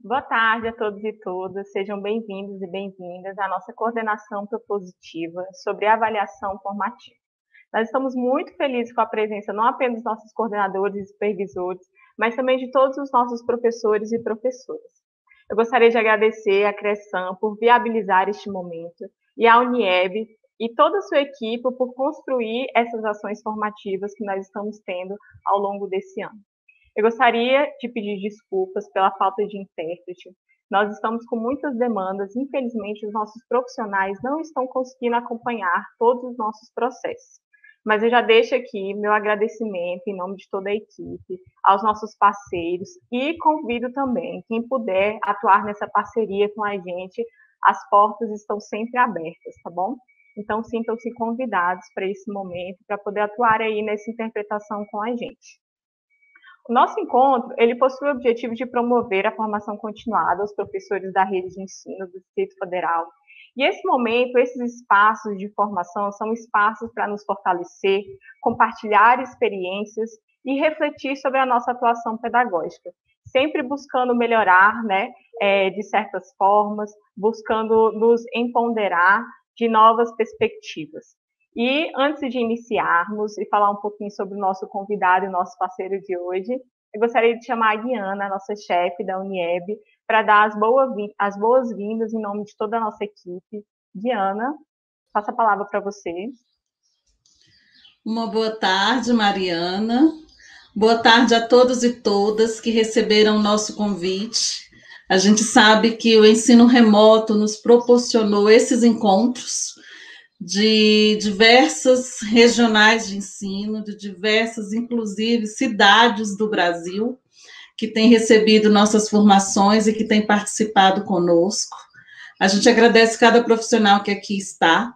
Boa tarde a todos e todas, sejam bem-vindos e bem-vindas à nossa coordenação propositiva sobre avaliação formativa. Nós estamos muito felizes com a presença não apenas dos nossos coordenadores e supervisores, mas também de todos os nossos professores e professoras. Eu gostaria de agradecer à CRESAM por viabilizar este momento e à Unieb e toda a sua equipe por construir essas ações formativas que nós estamos tendo ao longo desse ano. Eu gostaria de pedir desculpas pela falta de intérprete. Nós estamos com muitas demandas, infelizmente os nossos profissionais não estão conseguindo acompanhar todos os nossos processos. Mas eu já deixo aqui meu agradecimento em nome de toda a equipe, aos nossos parceiros e convido também quem puder atuar nessa parceria com a gente, as portas estão sempre abertas, tá bom? Então sintam-se convidados para esse momento, para poder atuar aí nessa interpretação com a gente. O nosso encontro, ele possui o objetivo de promover a formação continuada aos professores da rede de ensino do Distrito Federal. E esse momento, esses espaços de formação são espaços para nos fortalecer, compartilhar experiências e refletir sobre a nossa atuação pedagógica, sempre buscando melhorar, de certas formas, buscando nos empoderar de novas perspectivas. E antes de iniciarmos e falar um pouquinho sobre o nosso convidado e nosso parceiro de hoje, eu gostaria de chamar a Guiana, nossa chefe da Unieb, para dar as boas-vindas em nome de toda a nossa equipe. Guiana, passo a palavra para você. Uma boa tarde, Mariana. Boa tarde a todos e todas que receberam o nosso convite. A gente sabe que o ensino remoto nos proporcionou esses encontros de diversas regionais de ensino, de diversas, inclusive, cidades do Brasil, que têm recebido nossas formações e que têm participado conosco. A gente agradece cada profissional que aqui está.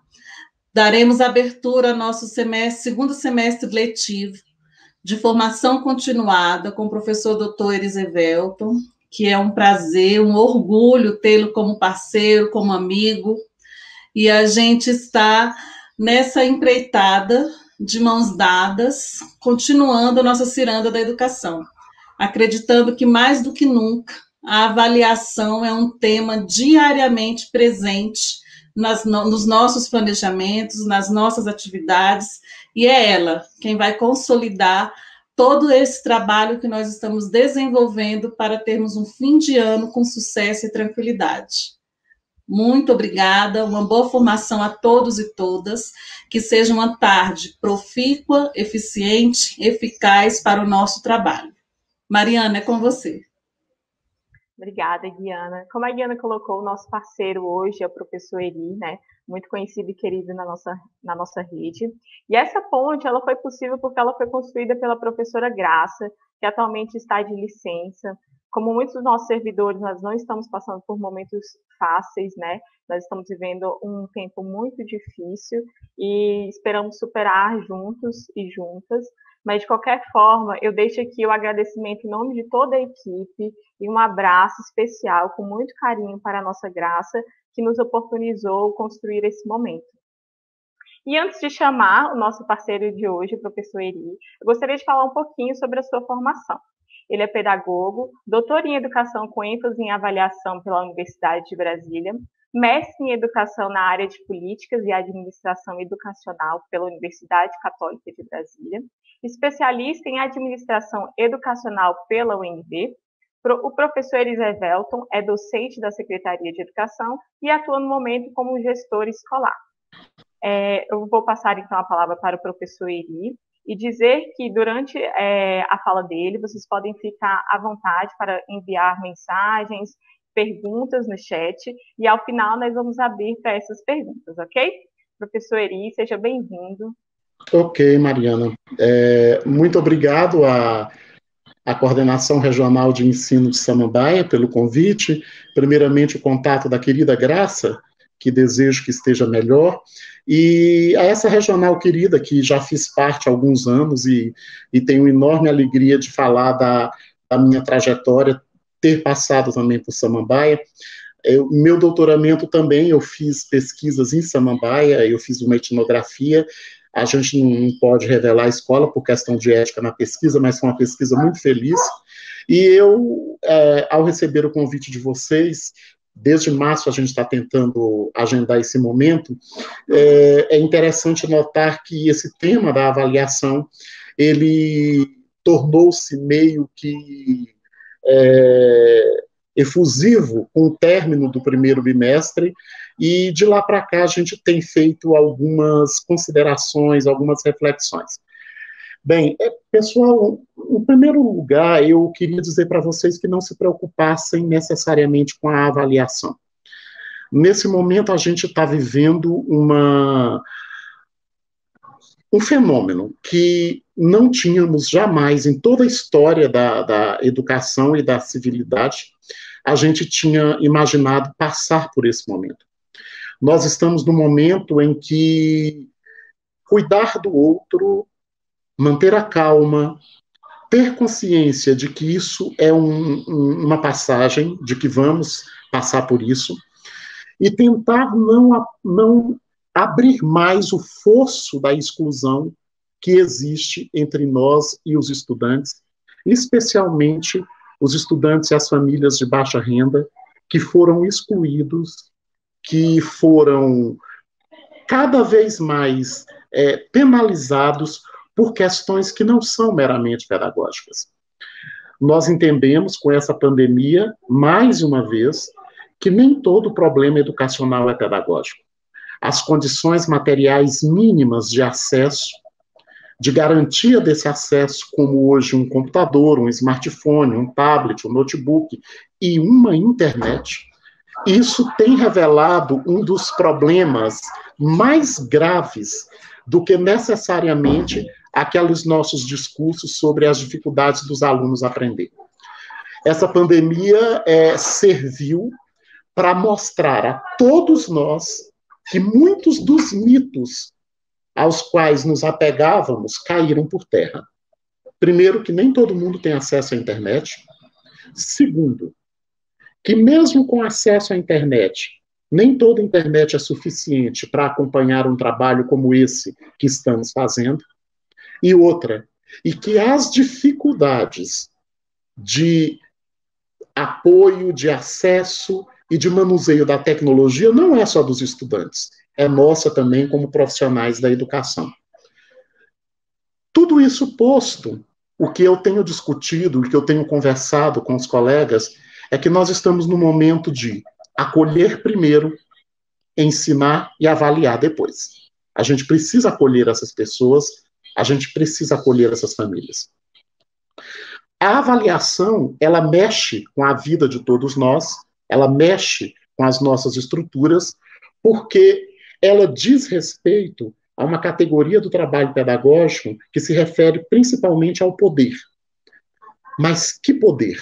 Daremos abertura ao nosso segundo semestre letivo de formação continuada com o professor Dr. Erisevelton, que é um prazer, um orgulho tê-lo como parceiro, como amigo, e a gente está nessa empreitada de mãos dadas, continuando a nossa ciranda da educação, acreditando que mais do que nunca a avaliação é um tema diariamente presente nos nossos planejamentos, nas nossas atividades, e é ela quem vai consolidar todo esse trabalho que nós estamos desenvolvendo para termos um fim de ano com sucesso e tranquilidade. Muito obrigada, uma boa formação a todos e todas, que seja uma tarde profícua, eficiente, eficaz para o nosso trabalho. Mariana, é com você. Obrigada, Guiana. Como a Guiana colocou, o nosso parceiro hoje é o professor Eri, muito conhecido e querido na nossa rede. E essa ponte ela foi possível porque ela foi construída pela professora Graça, que atualmente está de licença. Como muitos dos nossos servidores, nós não estamos passando por momentos fáceis, Nós estamos vivendo um tempo muito difícil e esperamos superar juntos e juntas. Mas, de qualquer forma, eu deixo aqui o agradecimento em nome de toda a equipe e um abraço especial, com muito carinho para a nossa Graça, que nos oportunizou construir esse momento. E antes de chamar o nosso parceiro de hoje, o professor Eri, eu gostaria de falar um pouquinho sobre a sua formação. Ele é pedagogo, doutor em educação com ênfase em avaliação pela Universidade de Brasília, mestre em educação na área de políticas e administração educacional pela Universidade Católica de Brasília, especialista em administração educacional pela UNB. O professor Erisevelton é docente da Secretaria de Educação e atua no momento como gestor escolar. Eu vou passar então a palavra para o professor Eri e dizer que durante a fala dele, vocês podem ficar à vontade para enviar mensagens, perguntas no chat, e ao final nós vamos abrir para essas perguntas, ok? Professor Eri, seja bem-vindo. Ok, Mariana. Muito obrigado à Coordenação Regional de Ensino de Samambaia pelo convite. Primeiramente, o contato da querida Graça, que desejo que esteja melhor, e a essa regional querida, que já fiz parte há alguns anos e tenho enorme alegria de falar da minha trajetória, ter passado também por Samambaia. Meu doutoramento também, eu fiz pesquisas em Samambaia, eu fiz uma etnografia. A gente não pode revelar a escola por questão de ética na pesquisa, mas foi uma pesquisa muito feliz. E eu, ao receber o convite de vocês, desde março a gente está tentando agendar esse momento, é interessante notar que esse tema da avaliação, ele tornou-se meio que efusivo com o término do primeiro bimestre, e de lá para cá a gente tem feito algumas considerações, algumas reflexões. Bem, pessoal, em primeiro lugar, eu queria dizer para vocês que não se preocupassem necessariamente com a avaliação. Nesse momento, a gente está vivendo um fenômeno que não tínhamos jamais em toda a história da educação e da civilidade, a gente tinha imaginado passar por esse momento. Nós estamos no momento em que cuidar do outro, manter a calma, ter consciência de que isso é uma passagem, de que vamos passar por isso, e tentar não abrir mais o fosso da exclusão que existe entre nós e os estudantes, especialmente os estudantes e as famílias de baixa renda, que foram excluídos, que foram cada vez mais penalizados por questões que não são meramente pedagógicas. Nós entendemos com essa pandemia, mais uma vez, que nem todo problema educacional é pedagógico. As condições materiais mínimas de acesso, de garantia desse acesso, como hoje um computador, um smartphone, um tablet, um notebook e uma internet, isso tem revelado um dos problemas mais graves do que necessariamente aqueles nossos discursos sobre as dificuldades dos alunos aprender. Essa pandemia serviu para mostrar a todos nós que muitos dos mitos aos quais nos apegávamos caíram por terra. Primeiro, que nem todo mundo tem acesso à internet. Segundo, que mesmo com acesso à internet, nem toda a internet é suficiente para acompanhar um trabalho como esse que estamos fazendo. E outra, e que as dificuldades de apoio, de acesso e de manuseio da tecnologia não é só dos estudantes, é nossa também como profissionais da educação. Tudo isso posto, o que eu tenho discutido, o que eu tenho conversado com os colegas, é que nós estamos no momento de acolher primeiro, ensinar e avaliar depois. A gente precisa acolher essas pessoas, a gente precisa acolher essas famílias. A avaliação, ela mexe com a vida de todos nós, ela mexe com as nossas estruturas, porque ela diz respeito a uma categoria do trabalho pedagógico que se refere principalmente ao poder. Mas que poder?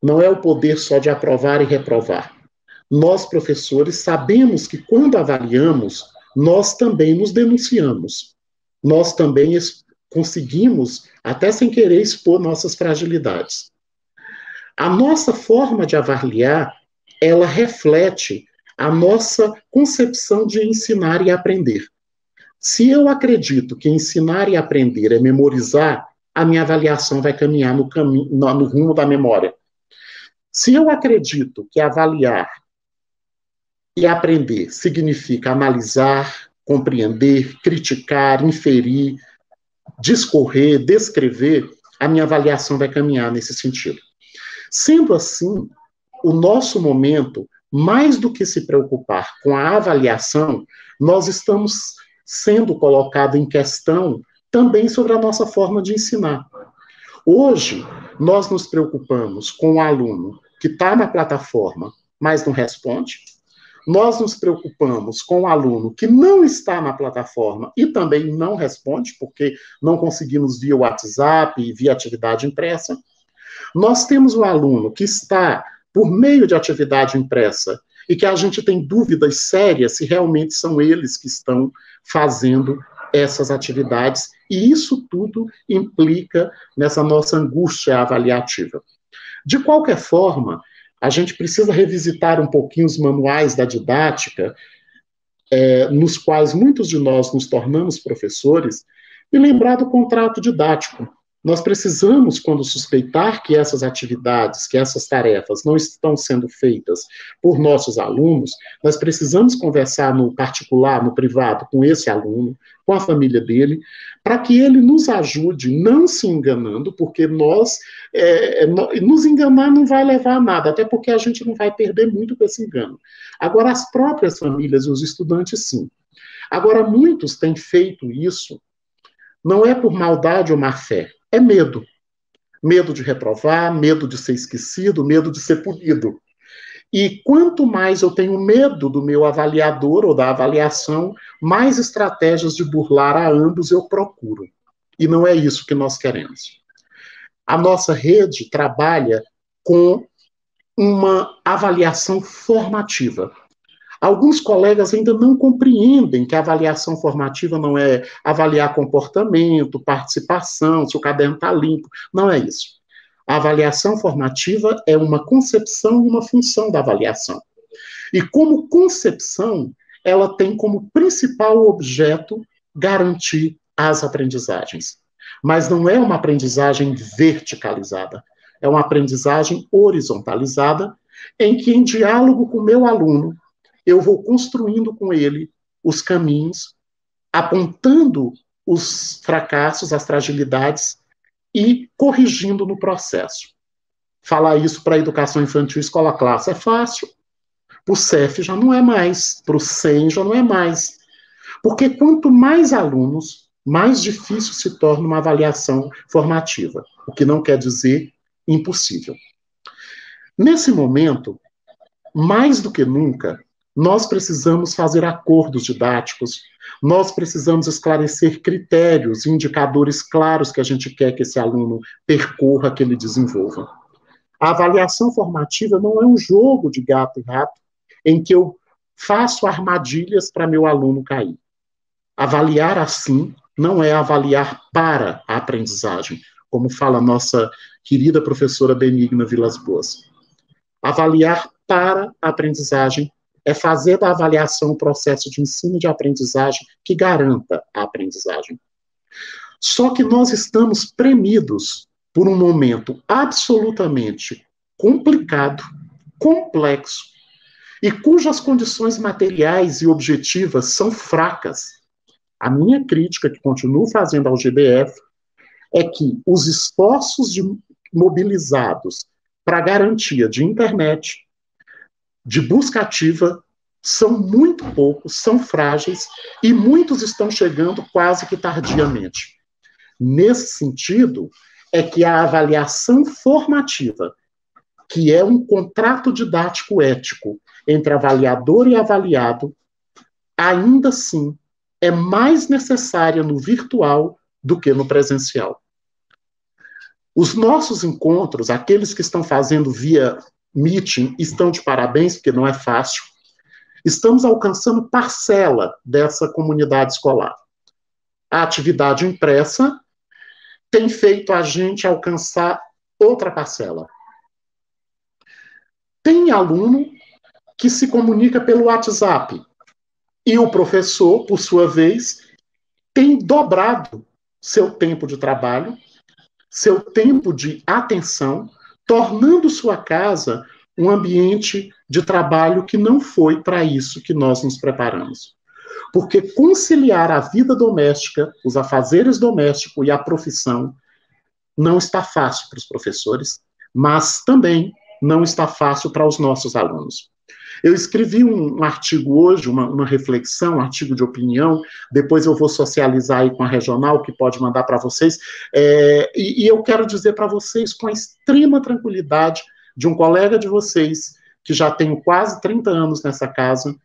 Não é o poder só de aprovar e reprovar. Nós, professores, sabemos que quando avaliamos, nós também nos denunciamos. Nós também conseguimos, até sem querer, expor nossas fragilidades. A nossa forma de avaliar, ela reflete a nossa concepção de ensinar e aprender. Se eu acredito que ensinar e aprender é memorizar, a minha avaliação vai caminhar no rumo da memória. Se eu acredito que avaliar e aprender significa analisar, compreender, criticar, inferir, discorrer, descrever, a minha avaliação vai caminhar nesse sentido. Sendo assim, o nosso momento, mais do que se preocupar com a avaliação, nós estamos sendo colocados em questão também sobre a nossa forma de ensinar. Hoje, nós nos preocupamos com o aluno que está na plataforma, mas não responde. Nós nos preocupamos com o aluno que não está na plataforma e também não responde, porque não conseguimos via WhatsApp, via atividade impressa. Nós temos o aluno que está por meio de atividade impressa e que a gente tem dúvidas sérias se realmente são eles que estão fazendo essas atividades, e isso tudo implica nessa nossa angústia avaliativa. De qualquer forma, a gente precisa revisitar um pouquinho os manuais da didática, nos quais muitos de nós nos tornamos professores, e lembrar do contrato didático. Nós precisamos, quando suspeitar que essas atividades, que essas tarefas não estão sendo feitas por nossos alunos, nós precisamos conversar no particular, no privado, com esse aluno, com a família dele, para que ele nos ajude, não se enganando, porque nos enganar não vai levar a nada, até porque a gente não vai perder muito com esse engano. Agora, as próprias famílias e os estudantes, sim. Agora, muitos têm feito isso, não é por maldade ou má fé, é medo. Medo de reprovar, medo de ser esquecido, medo de ser punido. E quanto mais eu tenho medo do meu avaliador ou da avaliação, mais estratégias de burlar a ambos eu procuro. E não é isso que nós queremos. A nossa rede trabalha com uma avaliação formativa. Alguns colegas ainda não compreendem que a avaliação formativa não é avaliar comportamento, participação, se o caderno está limpo. Não é isso. A avaliação formativa é uma concepção e uma função da avaliação. E como concepção, ela tem como principal objeto garantir as aprendizagens. Mas não é uma aprendizagem verticalizada. É uma aprendizagem horizontalizada, em que, em diálogo com o meu aluno, eu vou construindo com ele os caminhos, apontando os fracassos, as fragilidades e corrigindo no processo. Falar isso para a educação infantil, escola classe é fácil. Para o CEF já não é mais, para o SEM já não é mais. Porque quanto mais alunos, mais difícil se torna uma avaliação formativa, o que não quer dizer impossível. Nesse momento, mais do que nunca, nós precisamos fazer acordos didáticos, nós precisamos esclarecer critérios, indicadores claros que a gente quer que esse aluno percorra, que ele desenvolva. A avaliação formativa não é um jogo de gato e rato em que eu faço armadilhas para meu aluno cair. Avaliar assim não é avaliar para a aprendizagem, como fala a nossa querida professora Benigna Vilas Boas. Avaliar para a aprendizagem é fazer da avaliação um processo de ensino e de aprendizagem que garanta a aprendizagem. Só que nós estamos premidos por um momento absolutamente complicado, complexo, e cujas condições materiais e objetivas são fracas. A minha crítica, que continuo fazendo ao GBF, é que os esforços mobilizados para a garantia de internet, de busca ativa, são muito poucos, são frágeis, e muitos estão chegando quase que tardiamente. Nesse sentido, é que a avaliação formativa, que é um contrato didático ético entre avaliador e avaliado, ainda assim é mais necessária no virtual do que no presencial. Os nossos encontros, aqueles que estão fazendo via Meeting, estão de parabéns, porque não é fácil. Estamos alcançando parcela dessa comunidade escolar. A atividade impressa tem feito a gente alcançar outra parcela. Tem aluno que se comunica pelo WhatsApp, e o professor, por sua vez, tem dobrado seu tempo de trabalho, seu tempo de atenção, tornando sua casa um ambiente de trabalho que não foi para isso que nós nos preparamos. Porque conciliar a vida doméstica, os afazeres domésticos e a profissão não está fácil para os professores, mas também não está fácil para os nossos alunos. Eu escrevi um artigo hoje, uma reflexão, um artigo de opinião, depois eu vou socializar aí com a regional, que pode mandar para vocês, e eu quero dizer para vocês, com a extrema tranquilidade de um colega de vocês, que já tem quase 30 anos nessa casa,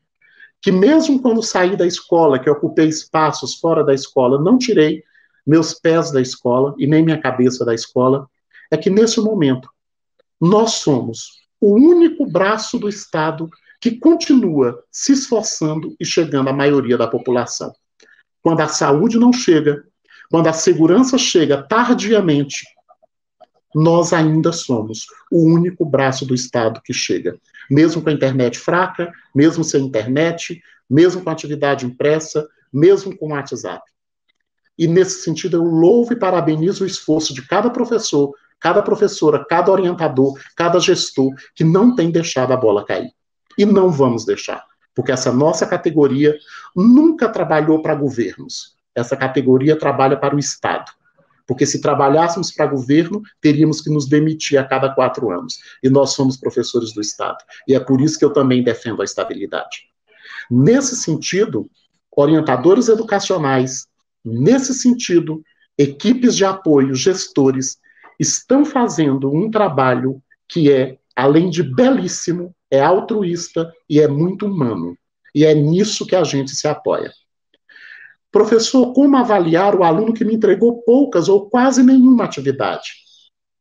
que mesmo quando saí da escola, que eu ocupei espaços fora da escola, não tirei meus pés da escola e nem minha cabeça da escola, é que nesse momento nós somos o único braço do Estado que continua se esforçando e chegando à maioria da população. Quando a saúde não chega, quando a segurança chega tardiamente, nós ainda somos o único braço do Estado que chega. Mesmo com a internet fraca, mesmo sem internet, mesmo com a atividade impressa, mesmo com o WhatsApp. E, nesse sentido, eu louvo e parabenizo o esforço de cada professor, cada professora, cada orientador, cada gestor, que não tem deixado a bola cair. E não vamos deixar, porque essa nossa categoria nunca trabalhou para governos. Essa categoria trabalha para o Estado. Porque se trabalhássemos para governo, teríamos que nos demitir a cada 4 anos. E nós somos professores do Estado. E é por isso que eu também defendo a estabilidade. Nesse sentido, orientadores educacionais, nesse sentido, equipes de apoio, gestores, estão fazendo um trabalho que é, além de belíssimo, é altruísta e é muito humano. E é nisso que a gente se apoia. Professor, como avaliar o aluno que me entregou poucas ou quase nenhuma atividade?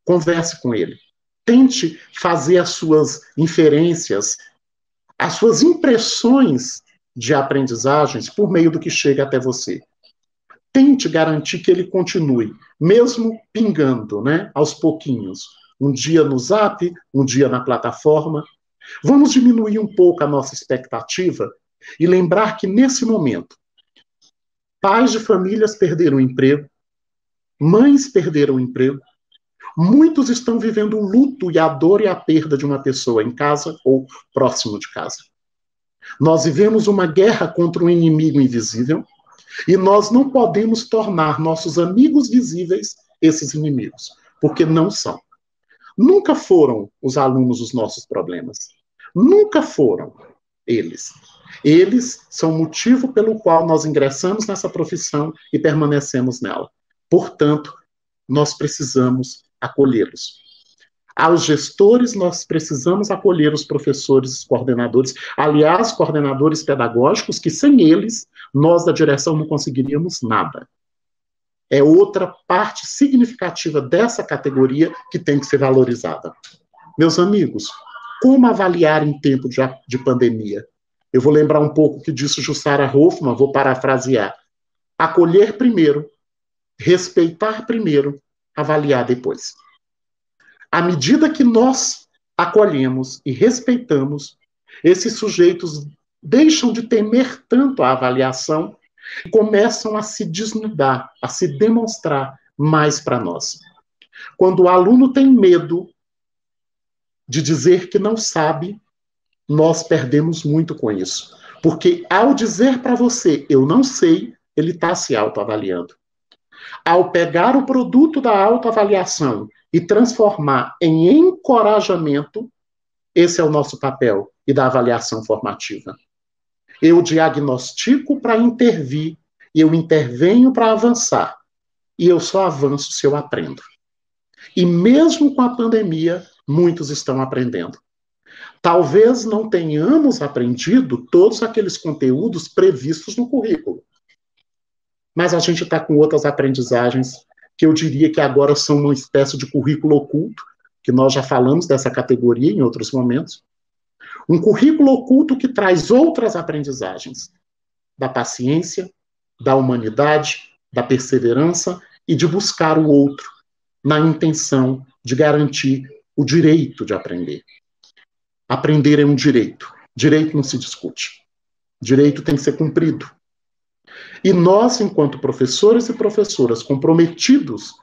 Converse com ele. Tente fazer as suas inferências, as suas impressões de aprendizagens por meio do que chega até você. Tente garantir que ele continue, mesmo pingando, né, aos pouquinhos. Um dia no Zap, um dia na plataforma. Vamos diminuir um pouco a nossa expectativa e lembrar que, nesse momento, pais de famílias perderam o emprego, mães perderam o emprego, muitos estão vivendo o luto e a dor e a perda de uma pessoa em casa ou próximo de casa. Nós vivemos uma guerra contra um inimigo invisível e nós não podemos tornar nossos amigos visíveis esses inimigos, porque não são. Nunca foram os alunos os nossos problemas. Nunca foram eles. Eles são o motivo pelo qual nós ingressamos nessa profissão e permanecemos nela. Portanto, nós precisamos acolhê-los. Aos gestores, nós precisamos acolher os professores, os coordenadores, aliás, coordenadores pedagógicos, que sem eles, nós da direção não conseguiríamos nada. É outra parte significativa dessa categoria que tem que ser valorizada. Meus amigos, como avaliar em tempo de pandemia? Eu vou lembrar um pouco o que disse Jussara Hoffmann, vou parafrasear. Acolher primeiro, respeitar primeiro, avaliar depois. À medida que nós acolhemos e respeitamos, esses sujeitos deixam de temer tanto a avaliação e começam a se desnudar, a se demonstrar mais para nós. Quando o aluno tem medo de dizer que não sabe, nós perdemos muito com isso. Porque ao dizer para você, eu não sei, ele está se autoavaliando. Ao pegar o produto da autoavaliação e transformar em encorajamento, esse é o nosso papel e da avaliação formativa. Eu diagnostico para intervir, eu intervenho para avançar, e eu só avanço se eu aprendo. E mesmo com a pandemia, muitos estão aprendendo. Talvez não tenhamos aprendido todos aqueles conteúdos previstos no currículo. Mas a gente está com outras aprendizagens que eu diria que agora são uma espécie de currículo oculto, que nós já falamos dessa categoria em outros momentos. Um currículo oculto que traz outras aprendizagens, da paciência, da humanidade, da perseverança e de buscar o outro, na intenção de garantir o direito de aprender. Aprender é um direito. Direito não se discute. Direito tem que ser cumprido. E nós, enquanto professores e professoras comprometidos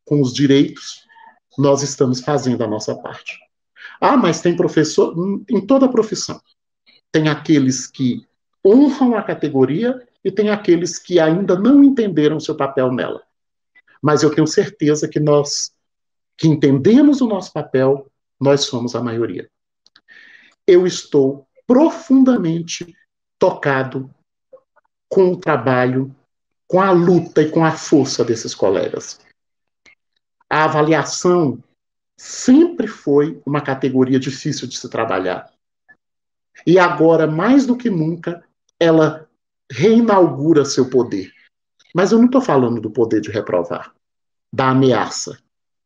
com os direitos, nós estamos fazendo a nossa parte. Ah, mas tem professor em toda profissão. Tem aqueles que honram a categoria e tem aqueles que ainda não entenderam seu papel nela. Mas eu tenho certeza que nós, que entendemos o nosso papel, nós somos a maioria. Eu estou profundamente tocado com o trabalho, com a luta e com a força desses colegas. A avaliação sempre foi uma categoria difícil de se trabalhar. E agora, mais do que nunca, ela reinaugura seu poder. Mas eu não estou falando do poder de reprovar, da ameaça.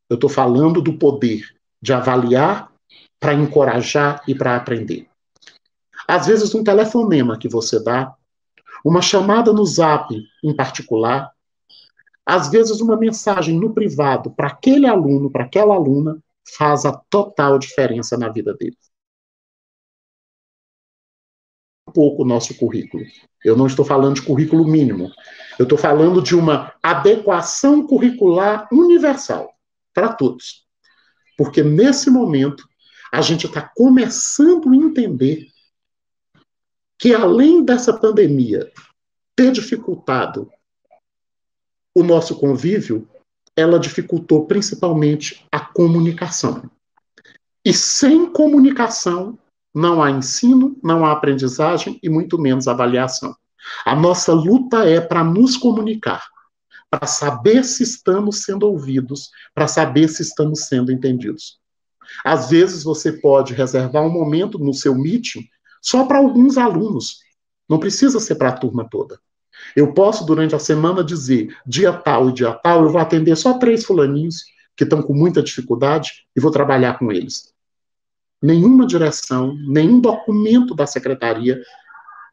Eu estou falando do poder de avaliar para encorajar e para aprender. Às vezes, um telefonema que você dá, uma chamada no Zap em particular, às vezes uma mensagem no privado para aquele aluno, para aquela aluna, faz a total diferença na vida deles. pouco o nosso currículo. Eu não estou falando de currículo mínimo. Eu estou falando de uma adequação curricular universal para todos. Porque, nesse momento, a gente está começando a entender que, além dessa pandemia ter dificultado o nosso convívio, ela dificultou principalmente a comunicação. E sem comunicação, não há ensino, não há aprendizagem e muito menos avaliação. A nossa luta é para nos comunicar, para saber se estamos sendo ouvidos, para saber se estamos sendo entendidos. Às vezes você pode reservar um momento no seu meeting só para alguns alunos, não precisa ser para a turma toda. Eu posso, durante a semana, dizer, dia tal e dia tal, eu vou atender só 3 fulaninhos que estão com muita dificuldade e vou trabalhar com eles. Nenhuma direção, nenhum documento da secretaria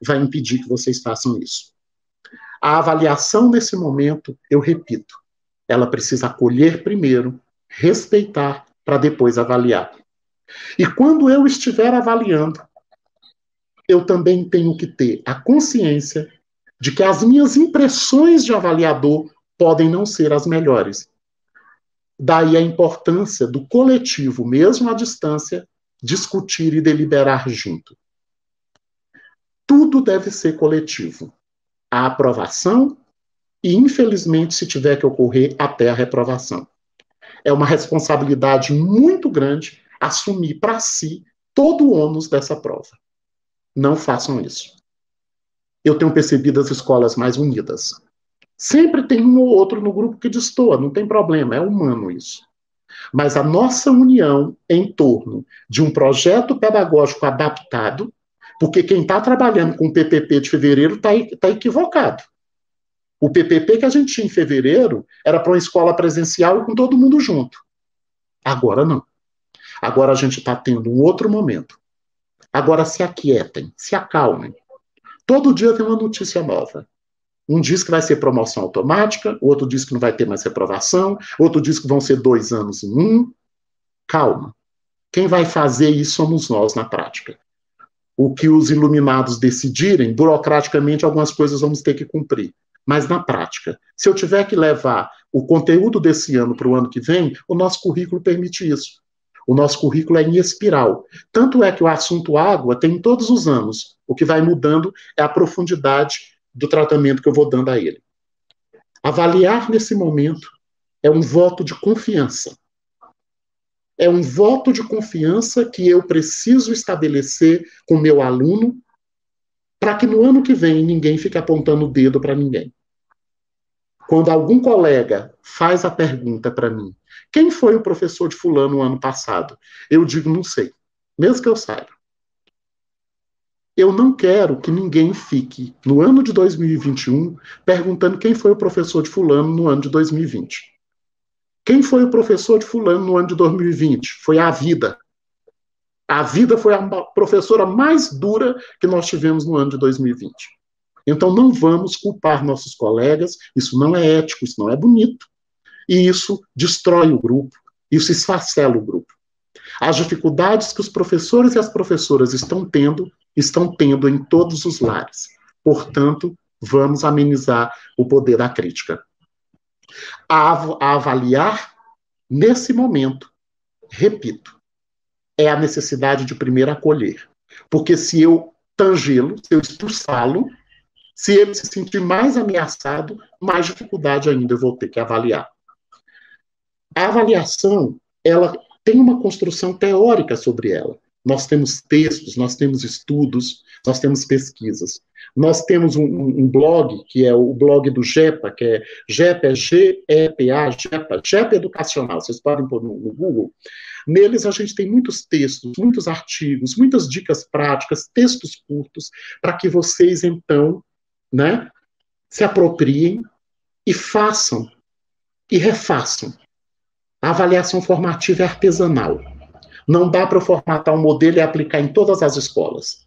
vai impedir que vocês façam isso. A avaliação, nesse momento, eu repito, ela precisa acolher primeiro, respeitar, para depois avaliar. E quando eu estiver avaliando, eu também tenho que ter a consciência de que as minhas impressões de avaliador podem não ser as melhores. Daí a importância do coletivo, mesmo à distância, discutir e deliberar junto. Tudo deve ser coletivo. A aprovação e, infelizmente, se tiver que ocorrer, até a reprovação. É uma responsabilidade muito grande assumir para si todo o ônus dessa prova. Não façam isso. Eu tenho percebido as escolas mais unidas. Sempre tem um ou outro no grupo que destoa, não tem problema, é humano isso. Mas a nossa união em torno de um projeto pedagógico adaptado, porque quem está trabalhando com o PPP de fevereiro está equivocado. O PPP que a gente tinha em fevereiro era para uma escola presencial e com todo mundo junto. Agora não. Agora a gente está tendo um outro momento. Agora se aquietem, se acalmem. Todo dia tem uma notícia nova. Um diz que vai ser promoção automática, o outro diz que não vai ter mais reprovação, outro diz que vão ser 2 anos em 1. Calma. Quem vai fazer isso somos nós na prática. O que os iluminados decidirem, burocraticamente algumas coisas vamos ter que cumprir. Mas na prática, se eu tiver que levar o conteúdo desse ano para o ano que vem, o nosso currículo permite isso. O nosso currículo é em espiral. Tanto é que o assunto água tem todos os anos. O que vai mudando é a profundidade do tratamento que eu vou dando a ele. Avaliar nesse momento é um voto de confiança. É um voto de confiança que eu preciso estabelecer com o meu aluno para que no ano que vem ninguém fique apontando o dedo para ninguém. Quando algum colega faz a pergunta para mim, quem foi o professor de fulano no ano passado? Eu digo, não sei, mesmo que eu saiba. Eu não quero que ninguém fique, no ano de 2021, perguntando quem foi o professor de fulano no ano de 2020. Quem foi o professor de fulano no ano de 2020? Foi a vida. A vida foi a professora mais dura que nós tivemos no ano de 2020. Então não vamos culpar nossos colegas, isso não é ético, isso não é bonito. E isso destrói o grupo, isso esfacela o grupo. As dificuldades que os professores e as professoras estão tendo em todos os lares. Portanto, vamos amenizar o poder da crítica. A avaliar, nesse momento, repito, é a necessidade de primeiro acolher. Porque se eu tangê-lo, se eu expulsá-lo, se ele se sentir mais ameaçado, mais dificuldade ainda eu vou ter que avaliar. A avaliação, ela tem uma construção teórica sobre ela. Nós temos textos, nós temos estudos, nós temos pesquisas. Nós temos um blog, que é o blog do GEPA, que é GEPA, G-E-P-A, GEPA Educacional, vocês podem pôr no Google. Neles a gente tem muitos textos, muitos artigos, muitas dicas práticas, textos curtos, para que vocês, então, né, se apropriem e façam e refaçam. A avaliação formativa é artesanal. Não dá para formatar um modelo e aplicar em todas as escolas.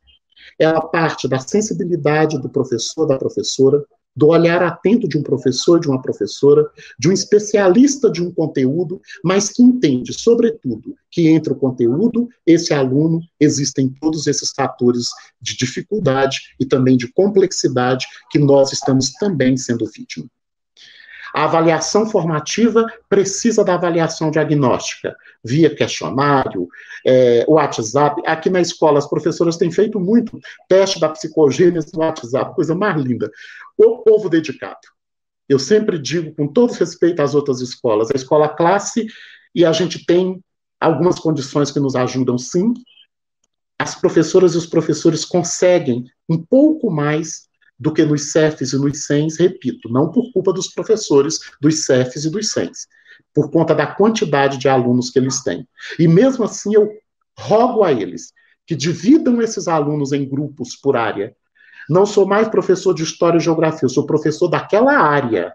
Ela parte da sensibilidade do professor, da professora, do olhar atento de um professor, de uma professora, de um especialista de um conteúdo, mas que entende, sobretudo, que entre o conteúdo, esse aluno, existem todos esses fatores de dificuldade e também de complexidade que nós estamos também sendo vítima. A avaliação formativa precisa da avaliação diagnóstica, via questionário, WhatsApp. Aqui na escola, as professoras têm feito muito teste da psicogênese no WhatsApp, coisa mais linda. O povo dedicado. Eu sempre digo, com todo respeito às outras escolas, a escola classe, e a gente tem algumas condições que nos ajudam, sim. As professoras e os professores conseguem um pouco mais do que nos CEFs e nos SEMs, repito, não por culpa dos professores dos CEFs e dos SEMs, por conta da quantidade de alunos que eles têm. E mesmo assim eu rogo a eles que dividam esses alunos em grupos por área. Não sou mais professor de História e Geografia, eu sou professor daquela área.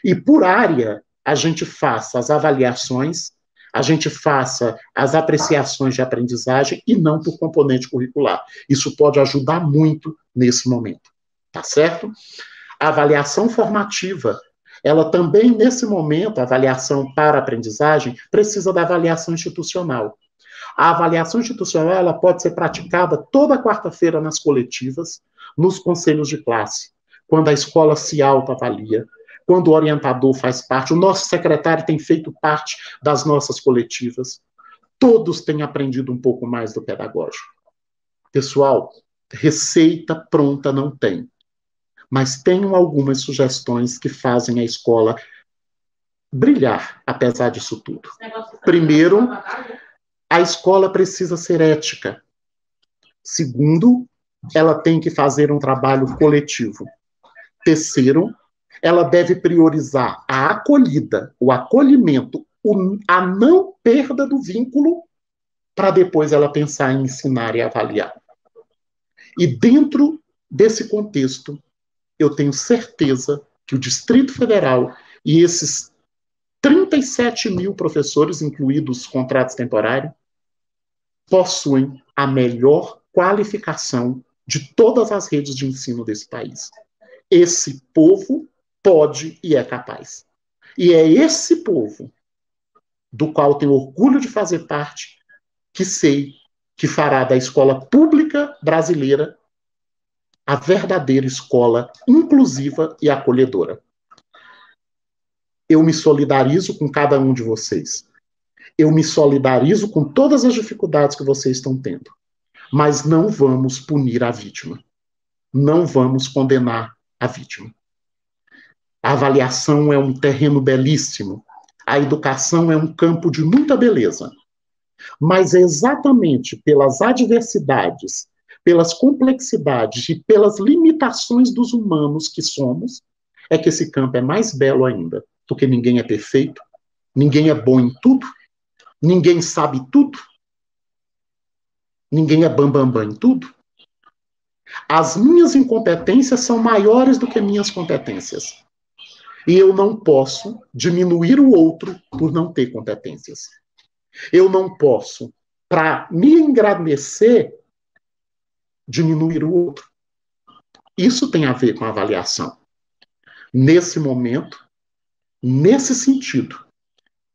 E por área a gente faça as avaliações, a gente faça as apreciações de aprendizagem e não por componente curricular. Isso pode ajudar muito nesse momento. Tá certo? A avaliação formativa, ela também, nesse momento, a avaliação para a aprendizagem, precisa da avaliação institucional. A avaliação institucional, ela pode ser praticada toda quarta-feira nas coletivas, nos conselhos de classe, quando a escola se autoavalia, quando o orientador faz parte, o nosso secretário tem feito parte das nossas coletivas, todos têm aprendido um pouco mais do pedagógico. Pessoal, receita pronta não tem. Mas tenho algumas sugestões que fazem a escola brilhar, apesar disso tudo. Primeiro, a escola precisa ser ética. Segundo, ela tem que fazer um trabalho coletivo. Terceiro, ela deve priorizar a acolhida, o acolhimento, a não perda do vínculo, para depois ela pensar em ensinar e avaliar. E dentro desse contexto, eu tenho certeza que o Distrito Federal e esses 37 mil professores, incluídos contratos temporários, possuem a melhor qualificação de todas as redes de ensino desse país. Esse povo pode e é capaz. E é esse povo, do qual tenho orgulho de fazer parte, que sei que fará da escola pública brasileira a verdadeira escola inclusiva e acolhedora. Eu me solidarizo com cada um de vocês. Eu me solidarizo com todas as dificuldades que vocês estão tendo. Mas não vamos punir a vítima. Não vamos condenar a vítima. A avaliação é um terreno belíssimo. A educação é um campo de muita beleza. Mas é exatamente pelas adversidades, pelas complexidades e pelas limitações dos humanos que somos, é que esse campo é mais belo ainda, porque ninguém é perfeito, ninguém é bom em tudo, ninguém sabe tudo, ninguém é bambambam em tudo. As minhas incompetências são maiores do que minhas competências. E eu não posso diminuir o outro por não ter competências. Eu não posso, para me engrandecer, diminuir o outro. Isso tem a ver com a avaliação. Nesse momento, nesse sentido,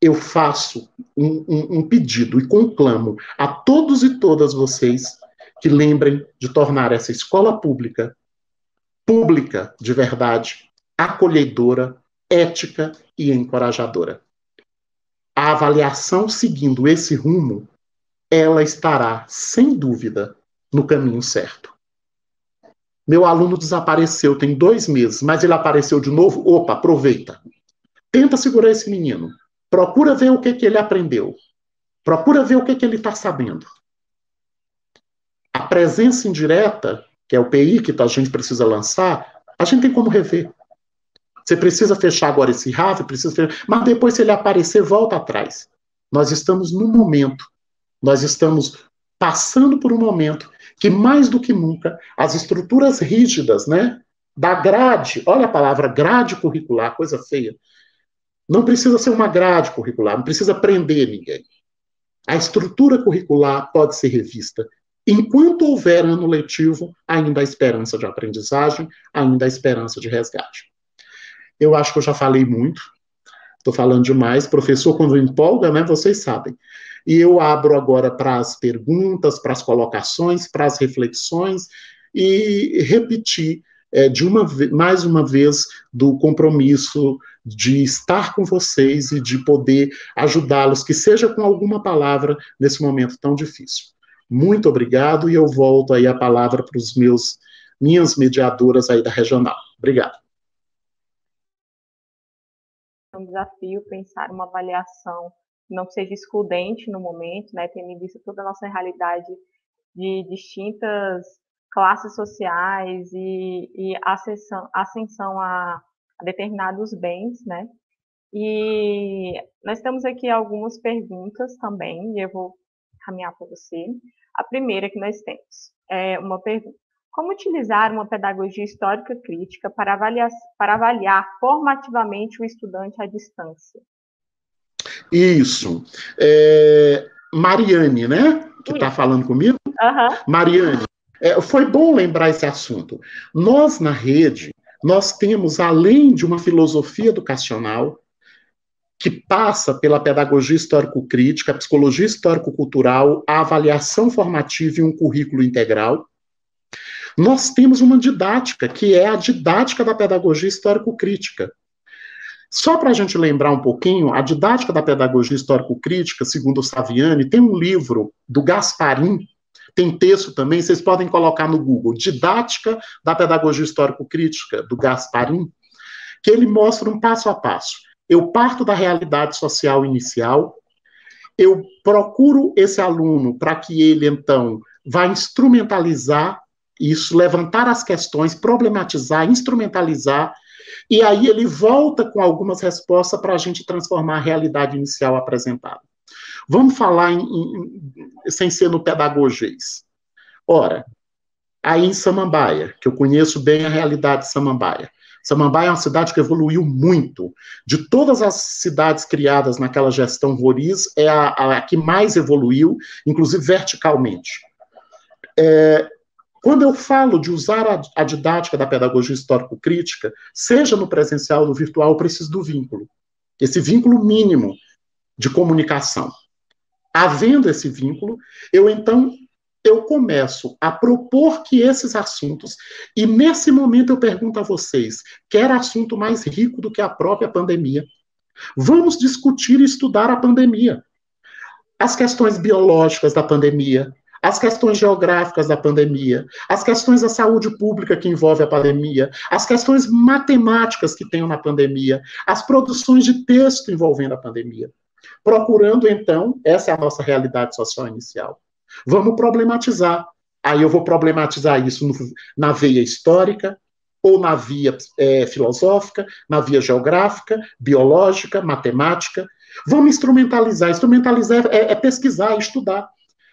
eu faço um pedido e conclamo a todos e todas vocês que lembrem de tornar essa escola pública de verdade, acolhedora, ética e encorajadora. A avaliação seguindo esse rumo, ela estará, sem dúvida, no caminho certo. Meu aluno desapareceu tem 2 meses, mas ele apareceu de novo. Opa, aproveita. Tenta segurar esse menino. Procura ver o que ele aprendeu. Procura ver o que ele está sabendo. A presença indireta, que é o PI que a gente precisa lançar, a gente tem como rever. Você precisa fechar agora esse RAV, mas depois, se ele aparecer, volta atrás. Nós estamos num momento, nós estamos passando por um momento que, mais do que nunca, as estruturas rígidas, né, da grade, olha a palavra grade curricular, coisa feia, não precisa ser uma grade curricular, não precisa prender ninguém. A estrutura curricular pode ser revista. enquanto houver ano letivo, ainda há esperança de aprendizagem, ainda há esperança de resgate. Eu acho que eu já falei muito, estou falando demais. Professor, quando empolga, né, vocês sabem. E eu abro agora para as perguntas, para as colocações, para as reflexões, e repetir mais uma vez do compromisso de estar com vocês e de poder ajudá-los, que seja com alguma palavra nesse momento tão difícil. Muito obrigado, e eu volto aí a palavra para minhas mediadoras aí da regional. Obrigado. É um desafio pensar uma avaliação que não seja excludente no momento, né, tendo em vista toda a nossa realidade de distintas classes sociais e ascensão a determinados bens, né? E nós temos aqui algumas perguntas também, e eu vou caminhar para você. A primeira que nós temos é uma pergunta: como utilizar uma pedagogia histórica crítica para avaliar formativamente o estudante à distância? Isso. Mariane, né? Que está falando comigo? Uhum. Mariane, foi bom lembrar esse assunto. Nós, na rede, nós temos, além de uma filosofia educacional, que passa pela pedagogia histórico-crítica, a psicologia histórico-cultural, a avaliação formativa e um currículo integral, nós temos uma didática, que é a didática da pedagogia histórico-crítica. Só para a gente lembrar um pouquinho, a didática da pedagogia histórico-crítica, segundo o Saviani, tem um livro do Gasparin, tem texto também, vocês podem colocar no Google, Didática da Pedagogia Histórico-Crítica, do Gasparin, que ele mostra um passo a passo. Eu parto da realidade social inicial, eu procuro esse aluno para que ele, então, vá instrumentalizar isso, levantar as questões, problematizar, instrumentalizar, e aí ele volta com algumas respostas para a gente transformar a realidade inicial apresentada. Vamos falar sem ser no pedagogês. Ora, aí em Samambaia, que eu conheço bem a realidade de Samambaia. Samambaia é uma cidade que evoluiu muito. De todas as cidades criadas naquela gestão Roriz, é a que mais evoluiu, inclusive verticalmente. Quando eu falo de usar a didática da pedagogia histórico-crítica, seja no presencial ou no virtual, eu preciso do vínculo. Esse vínculo mínimo de comunicação. Havendo esse vínculo, eu começo a propor que esses assuntos, e nesse momento eu pergunto a vocês, quer assunto mais rico do que a própria pandemia? Vamos discutir e estudar a pandemia. As questões biológicas da pandemia, as questões geográficas da pandemia, as questões da saúde pública que envolve a pandemia, as questões matemáticas que tem na pandemia, as produções de texto envolvendo a pandemia. Procurando, então, essa é a nossa realidade social inicial. Vamos problematizar. Aí eu vou problematizar isso na veia histórica, ou na via filosófica, na via geográfica, biológica, matemática. Vamos instrumentalizar. Instrumentalizar é pesquisar, estudar.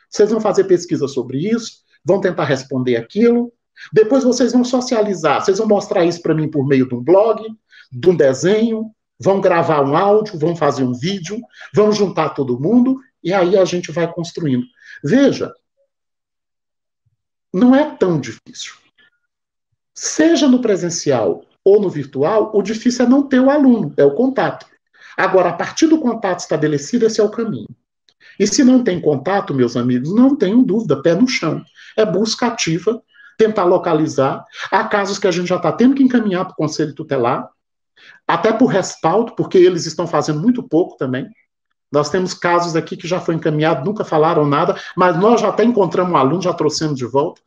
Vocês vão fazer pesquisa sobre isso, vão tentar responder aquilo, depois vocês vão socializar, vocês vão mostrar isso para mim por meio de um blog, de um desenho, vão gravar um áudio, vão fazer um vídeo, vão juntar todo mundo, e aí a gente vai construindo. Veja, não é tão difícil. Seja no presencial ou no virtual, o difícil é não ter o aluno, é o contato. Agora, a partir do contato estabelecido, esse é o caminho. E se não tem contato, meus amigos, não tenham dúvida, pé no chão. É busca ativa, tentar localizar. Há casos que a gente já está tendo que encaminhar para o Conselho Tutelar, até por respaldo, porque eles estão fazendo muito pouco também. Nós temos casos aqui que já foi encaminhado, nunca falaram nada, mas nós já até encontramos um aluno, já trouxemos de volta.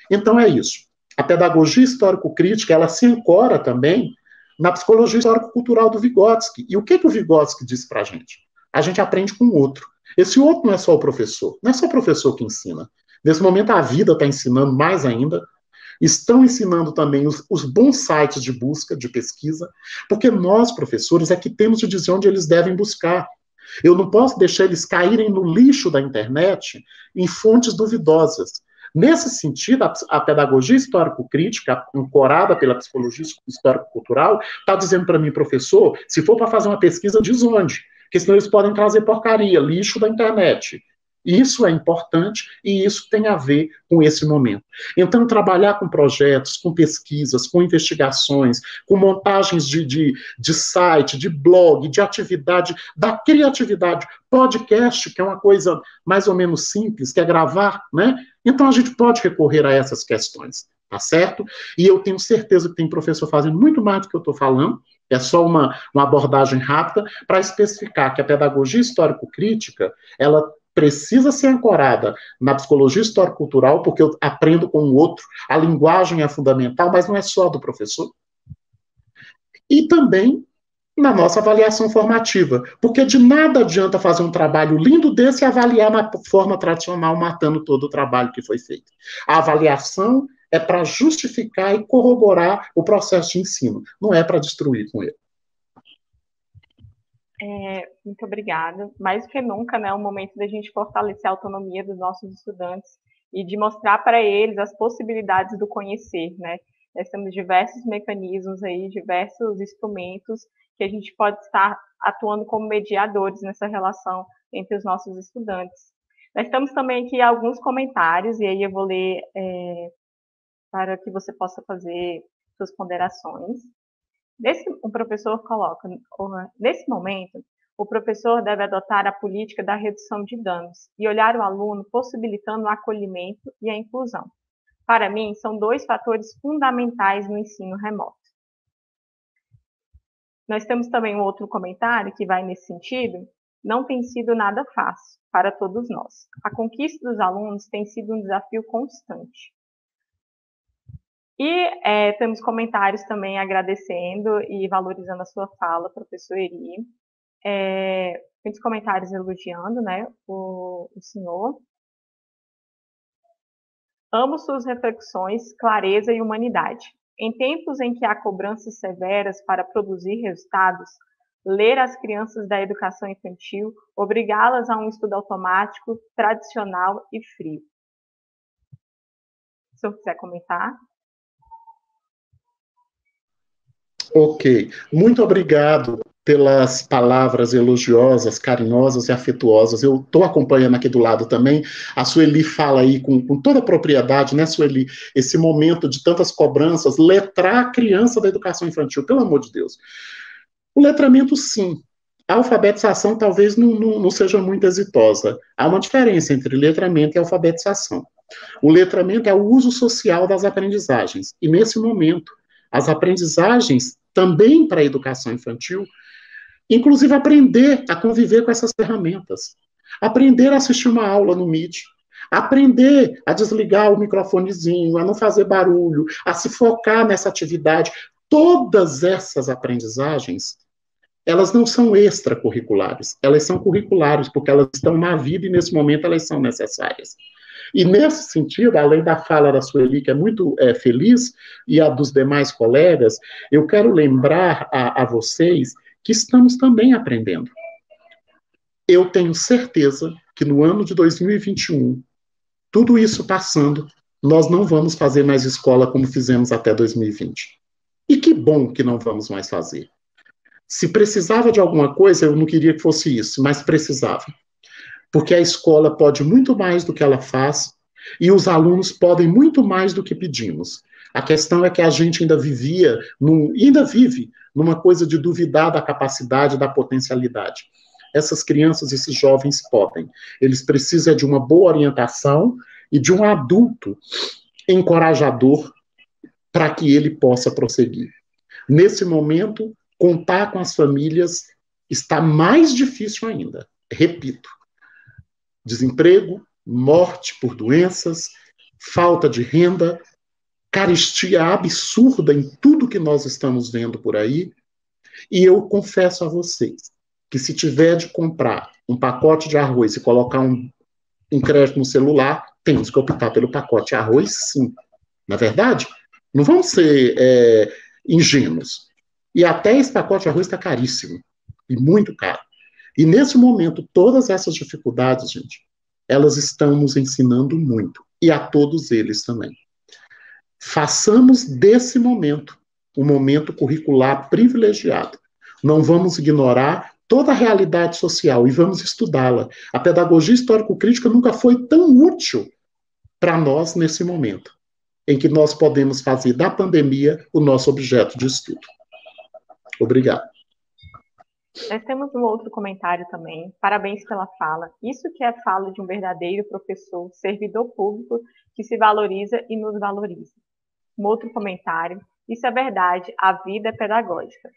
Então é isso. A pedagogia histórico-crítica, ela se ancora também na psicologia histórico-cultural do Vygotsky. E o que o Vygotsky disse para a gente? A gente aprende com o outro. Esse outro não é só o professor, não é só o professor que ensina. Nesse momento a vida está ensinando mais ainda, estão ensinando também os bons sites de busca, de pesquisa, porque nós, professores, é que temos de dizer onde eles devem buscar. Eu não posso deixar eles caírem no lixo da internet em fontes duvidosas. Nesse sentido, a pedagogia histórico-crítica, ancorada pela psicologia histórico-cultural, está dizendo para mim, professor, se for para fazer uma pesquisa, diz onde? Porque senão eles podem trazer porcaria, lixo da internet. Isso é importante e isso tem a ver com esse momento. Então, trabalhar com projetos, com pesquisas, com investigações, com montagens de site, de blog, de atividade, da criatividade, podcast, que é uma coisa mais ou menos simples, que é gravar, né? Então, a gente pode recorrer a essas questões, tá certo? E eu tenho certeza que tem professor fazendo muito mais do que eu estou falando, é só uma abordagem rápida para especificar que a pedagogia histórico-crítica, ela precisa ser ancorada na psicologia histórico-cultural, porque eu aprendo com o outro, a linguagem é fundamental, mas não é só do professor. E também na nossa avaliação formativa, porque de nada adianta fazer um trabalho lindo desse e avaliar na forma tradicional, matando todo o trabalho que foi feito. A avaliação é para justificar e corroborar o processo de ensino, não é para destruir com ele. Muito obrigada. Mais do que nunca, né, é o momento da gente fortalecer a autonomia dos nossos estudantes e de mostrar para eles as possibilidades do conhecer, né? Nós temos diversos mecanismos aí, diversos instrumentos que a gente pode estar atuando como mediadores nessa relação entre os nossos estudantes. Nós temos também aqui alguns comentários, e aí eu vou ler para que você possa fazer suas ponderações. O professor coloca, nesse momento, o professor deve adotar a política da redução de danos e olhar o aluno possibilitando o acolhimento e a inclusão. Para mim, são dois fatores fundamentais no ensino remoto. Nós temos também um outro comentário que vai nesse sentido. Não tem sido nada fácil para todos nós. A conquista dos alunos tem sido um desafio constante. E temos comentários também agradecendo e valorizando a sua fala, professor Eri. Muitos comentários elogiando, né, o senhor. Amo suas reflexões, clareza e humanidade. Em tempos em que há cobranças severas para produzir resultados, ler as crianças da educação infantil, obrigá-las a um estudo automático, tradicional e frio. Se eu quiser comentar. Ok, muito obrigado pelas palavras elogiosas, carinhosas e afetuosas. Eu estou acompanhando aqui do lado também. A Sueli fala aí com toda a propriedade, né, Sueli? Esse momento de tantas cobranças, letrar a criança da educação infantil, pelo amor de Deus. O letramento, sim. A alfabetização talvez não seja muito exitosa. Há uma diferença entre letramento e alfabetização. O letramento é o uso social das aprendizagens. E, nesse momento, as aprendizagens, também para a educação infantil, inclusive aprender a conviver com essas ferramentas. Aprender a assistir uma aula no Meet. Aprender a desligar o microfonezinho, a não fazer barulho, a se focar nessa atividade. Todas essas aprendizagens, elas não são extracurriculares, elas são curriculares, porque elas estão na vida e, nesse momento, elas são necessárias. E, nesse sentido, além da fala da Sueli, que é muito feliz, e a dos demais colegas, eu quero lembrar a vocês que estamos também aprendendo. Eu tenho certeza que no ano de 2021, tudo isso passando, nós não vamos fazer mais escola como fizemos até 2020. E que bom que não vamos mais fazer. Se precisava de alguma coisa, eu não queria que fosse isso, mas precisava. Porque a escola pode muito mais do que ela faz, e os alunos podem muito mais do que pedimos. A questão é que a gente ainda vivia, e ainda vive, numa coisa de duvidar da capacidade, da potencialidade. Essas crianças, esses jovens podem. Eles precisam de uma boa orientação e de um adulto encorajador para que ele possa prosseguir. Nesse momento, contar com as famílias está mais difícil ainda. Repito, desemprego, morte por doenças, falta de renda, carestia absurda em tudo que nós estamos vendo por aí. E eu confesso a vocês que se tiver de comprar um pacote de arroz e colocar um crédito no celular, temos que optar pelo pacote de arroz, sim. Na verdade, não vamos ser ingênuos. E até esse pacote de arroz está caríssimo, e muito caro. E nesse momento, todas essas dificuldades, gente, elas estão nos ensinando muito, e a todos eles também. Façamos desse momento um momento curricular privilegiado. Não vamos ignorar toda a realidade social e vamos estudá-la. A pedagogia histórico-crítica nunca foi tão útil para nós nesse momento, em que nós podemos fazer da pandemia o nosso objeto de estudo. Obrigado. Nós temos um outro comentário também. Parabéns pela fala. Isso que é fala de um verdadeiro professor, servidor público, que se valoriza e nos valoriza. Um outro comentário. Isso é verdade, a vida é pedagógica.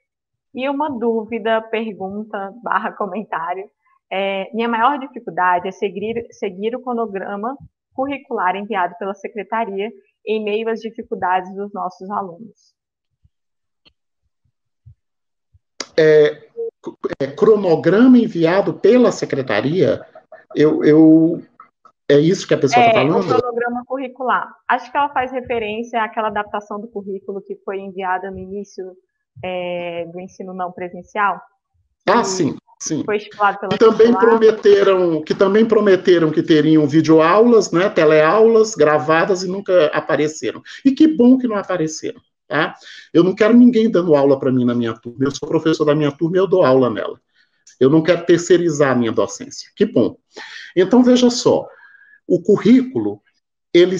E uma dúvida, pergunta, / comentário. Minha maior dificuldade é seguir o cronograma curricular enviado pela secretaria em meio às dificuldades dos nossos alunos. Cronograma enviado pela secretaria, é isso que a pessoa está falando? O cronograma curricular. Acho que ela faz referência àquela adaptação do currículo que foi enviada no início do ensino não presencial. Sim. Foi estipulado pela que também prometeram que teriam videoaulas, né, teleaulas gravadas e nunca apareceram. E que bom que não apareceram. Tá? Eu não quero ninguém dando aula para mim na minha turma. Eu sou professor da minha turma e eu dou aula nela. Eu não quero terceirizar a minha docência. Que bom. Então, veja só. O currículo, ele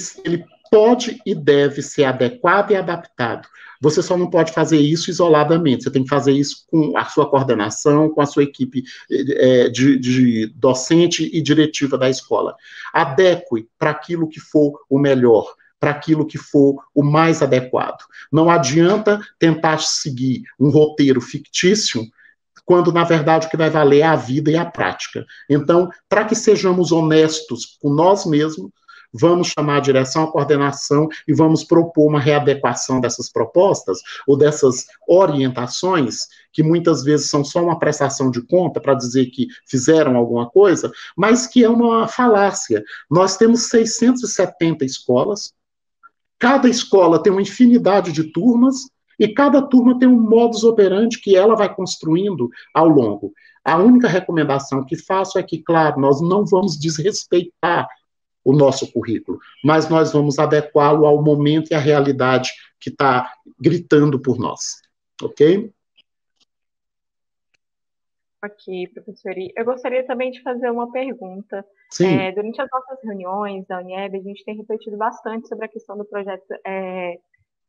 pode e deve ser adequado e adaptado. Você só não pode fazer isso isoladamente. Você tem que fazer isso com a sua coordenação, com a sua equipe de docente e diretiva da escola. Adeque para aquilo que for o melhor, para aquilo que for o mais adequado. Não adianta tentar seguir um roteiro fictício, quando, na verdade, o que vai valer é a vida e a prática. Então, para que sejamos honestos com nós mesmos, vamos chamar a direção, a coordenação e vamos propor uma readequação dessas propostas ou dessas orientações, que muitas vezes são só uma prestação de conta para dizer que fizeram alguma coisa, mas que é uma falácia. Nós temos 670 escolas, cada escola tem uma infinidade de turmas, e cada turma tem um modus operandi que ela vai construindo ao longo. A única recomendação que faço é que, claro, nós não vamos desrespeitar o nosso currículo, mas nós vamos adequá-lo ao momento e à realidade que está gritando por nós. Ok? Ok, professor. Eu gostaria também de fazer uma pergunta. Sim. Durante as nossas reuniões da Unieb, a gente tem refletido bastante sobre a questão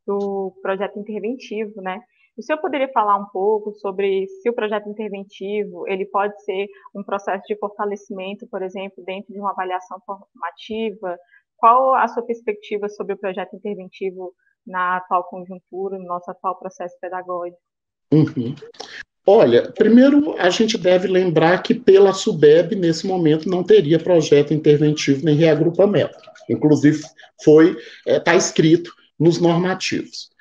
do projeto interventivo, né? O senhor poderia falar um pouco sobre se o projeto interventivo ele pode ser um processo de fortalecimento, por exemplo, dentro de uma avaliação formativa? Qual a sua perspectiva sobre o projeto interventivo na atual conjuntura, no nosso atual processo pedagógico? Uhum. Olha, primeiro a gente deve lembrar que pela SUBEB, nesse momento, não teria projeto interventivo nem reagrupamento. Inclusive, está escrito nos normativos.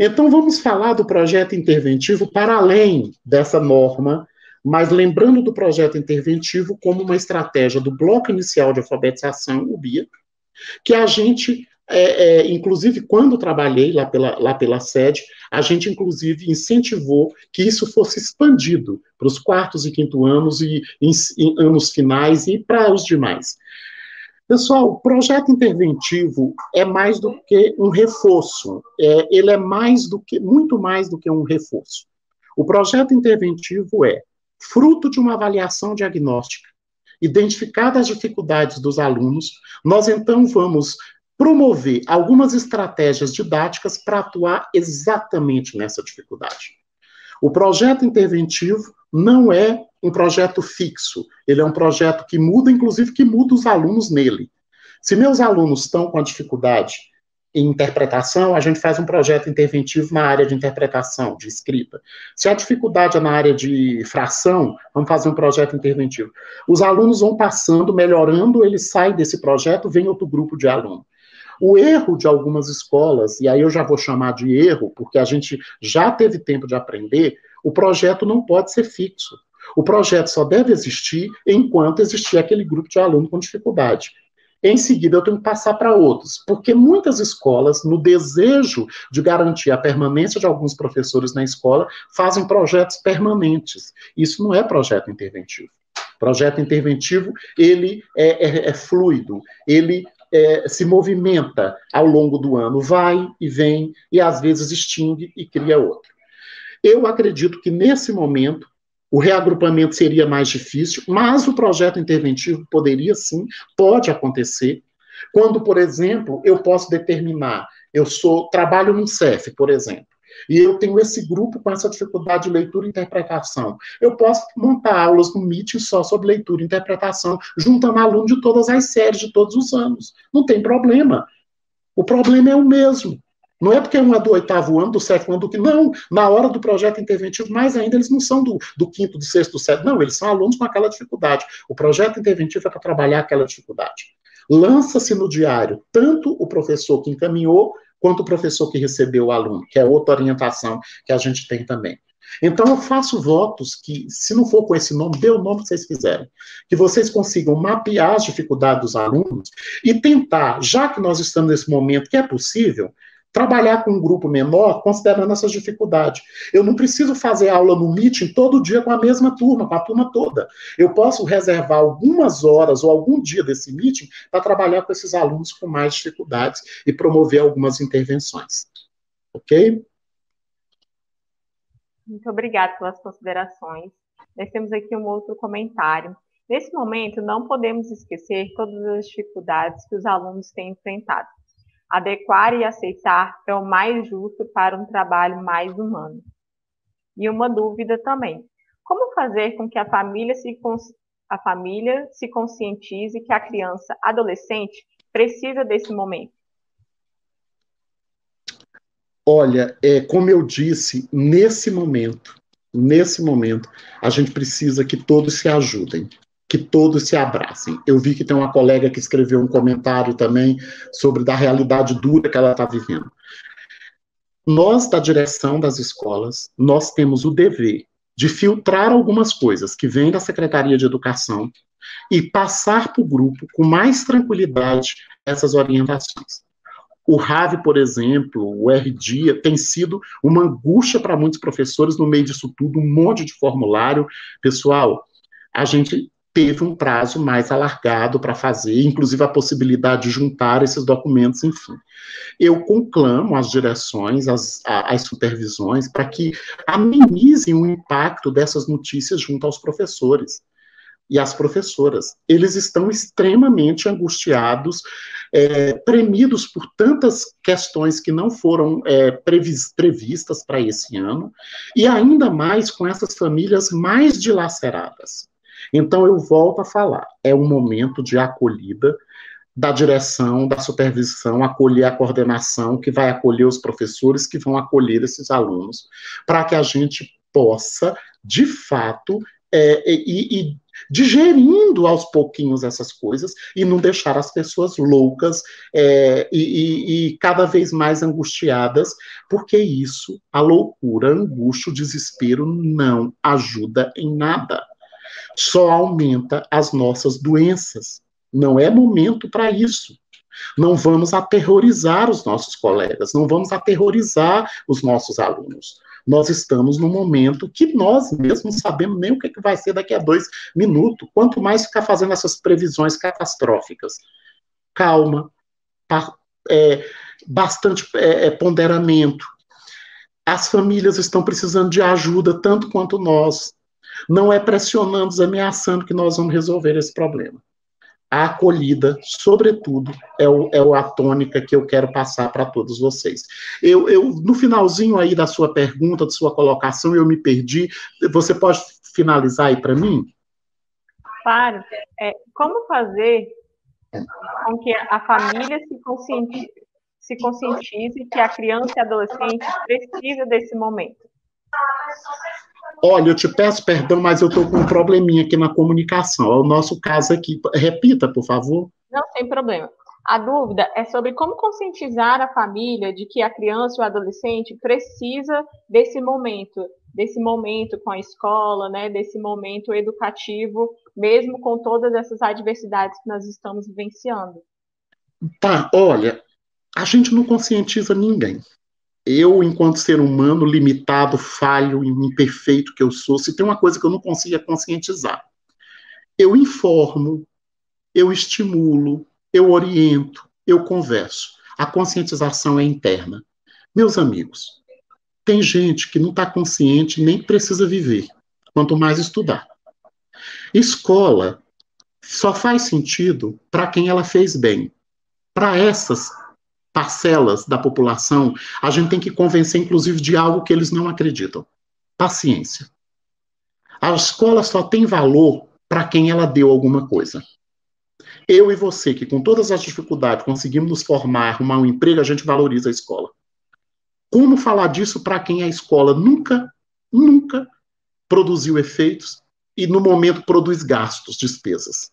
Então, vamos falar do projeto interventivo para além dessa norma, mas lembrando do projeto interventivo como uma estratégia do Bloco Inicial de Alfabetização, o BIA, que a gente, inclusive, quando trabalhei lá pela sede, a gente, inclusive, incentivou que isso fosse expandido para os quartos e quinto anos e em anos finais e para os demais. Pessoal, o projeto interventivo é mais do que um reforço, ele é muito mais do que um reforço. O projeto interventivo é fruto de uma avaliação diagnóstica, identificadas as dificuldades dos alunos, nós então vamos promover algumas estratégias didáticas para atuar exatamente nessa dificuldade. O projeto interventivo não é um projeto fixo, ele é um projeto que muda, inclusive que muda os alunos nele. Se meus alunos estão com a dificuldade em interpretação, a gente faz um projeto interventivo na área de interpretação, de escrita. Se a dificuldade é na área de fração, vamos fazer um projeto interventivo. Os alunos vão passando, melhorando, eles saem desse projeto, vem outro grupo de alunos. O erro de algumas escolas, e aí eu já vou chamar de erro, porque a gente já teve tempo de aprender, o projeto não pode ser fixo. O projeto só deve existir enquanto existir aquele grupo de aluno com dificuldade. Em seguida, eu tenho que passar para outros, porque muitas escolas, no desejo de garantir a permanência de alguns professores na escola, fazem projetos permanentes. Isso não é projeto interventivo. Projeto interventivo, ele é fluido, ele se movimenta ao longo do ano, vai e vem, e às vezes extingue e cria outro. Eu acredito que, nesse momento, O reagrupamento seria mais difícil, mas o projeto interventivo poderia sim, pode acontecer. Quando, por exemplo, eu posso determinar, trabalho num CEF, por exemplo, e eu tenho esse grupo com essa dificuldade de leitura e interpretação. Eu posso montar aulas no Meet só sobre leitura e interpretação, juntando alunos de todas as séries, de todos os anos. Não tem problema. O problema é o mesmo. Não é porque um é do 8º ano, do 7º ano, do que não. Na hora do projeto interventivo, mais ainda, eles não são do 5º, do 6º, do 7º. Não, eles são alunos com aquela dificuldade. O projeto interventivo é para trabalhar aquela dificuldade. Lança-se no diário tanto o professor que encaminhou, quanto o professor que recebeu o aluno, que é outra orientação que a gente tem também. Então, eu faço votos que, se não for com esse nome, dê o nome que vocês quiserem, que vocês consigam mapear as dificuldades dos alunos e tentar, já que nós estamos nesse momento que é possível, trabalhar com um grupo menor, considerando essas dificuldades. Eu não preciso fazer aula no Meeting todo dia com a mesma turma, com a turma toda. Eu posso reservar algumas horas ou algum dia desse Meeting para trabalhar com esses alunos com mais dificuldades e promover algumas intervenções. Ok? Muito obrigada pelas considerações. Nós temos aqui um outro comentário. Nesse momento, não podemos esquecer todas as dificuldades que os alunos têm enfrentado. Adequar e aceitar é o mais justo para um trabalho mais humano. E uma dúvida também. Como fazer com que a família se conscientize que a criança adolescente precisa desse momento? Olha, como eu disse, nesse momento, a gente precisa que todos se ajudem, que todos se abracem. Eu vi que tem uma colega que escreveu um comentário também sobre da realidade dura que ela está vivendo. Nós, da direção das escolas, nós temos o dever de filtrar algumas coisas que vêm da Secretaria de Educação e passar para o grupo com mais tranquilidade essas orientações. O RAV, por exemplo, o RDIA, tem sido uma angústia para muitos professores no meio disso tudo, um monte de formulário. Pessoal, a gente teve um prazo mais alargado para fazer, inclusive a possibilidade de juntar esses documentos, enfim. Eu conclamo as direções, as supervisões, para que amenizem o impacto dessas notícias junto aos professores e às professoras. Eles estão extremamente angustiados, premidos por tantas questões que não foram previstas para esse ano, e ainda mais com essas famílias mais dilaceradas. Então, eu volto a falar, é um momento de acolhida da direção, da supervisão, acolher a coordenação, que vai acolher os professores, que vão acolher esses alunos, para que a gente possa, de fato, ir digerindo aos pouquinhos essas coisas e não deixar as pessoas loucas e cada vez mais angustiadas, porque isso, a loucura, a angústia, o desespero não ajuda em nada. Só aumenta as nossas doenças. Não é momento para isso. Não vamos aterrorizar os nossos colegas, não vamos aterrorizar os nossos alunos. Nós estamos num momento que nós mesmos sabemos nem o que vai ser daqui a 2 minutos, quanto mais ficar fazendo essas previsões catastróficas. Calma, bastante ponderamento. As famílias estão precisando de ajuda tanto quanto nós. Não é pressionando, ameaçando que nós vamos resolver esse problema. A acolhida, sobretudo, é a tônica que eu quero passar para todos vocês. No finalzinho aí da sua pergunta, da sua colocação, eu me perdi. Você pode finalizar aí para mim? Claro. Como fazer com que a família se conscientize que a criança e adolescente precisa desse momento? Olha, eu te peço perdão, mas eu estou com um probleminha aqui na comunicação. É o nosso caso aqui. Repita, por favor. Não, sem problema. A dúvida é sobre como conscientizar a família de que a criança ou adolescente precisa desse momento com a escola, né, desse momento educativo, mesmo com todas essas adversidades que nós estamos vivenciando. Tá, olha, a gente não conscientiza ninguém. Eu, enquanto ser humano, limitado, falho, imperfeito que eu sou, se tem uma coisa que eu não consigo é conscientizar. Eu informo, eu estimulo, eu oriento, eu converso. A conscientização é interna. Meus amigos, tem gente que não está consciente nem precisa viver. quanto mais estudar. Escola só faz sentido para quem ela fez bem. Para essas parcelas da população, a gente tem que convencer, inclusive, de algo que eles não acreditam. Paciência. A escola só tem valor para quem ela deu alguma coisa. Eu e você, que com todas as dificuldades conseguimos nos formar, arrumar um emprego, a gente valoriza a escola. Como falar disso para quem a escola nunca produziu efeitos e, no momento, produz gastos, despesas?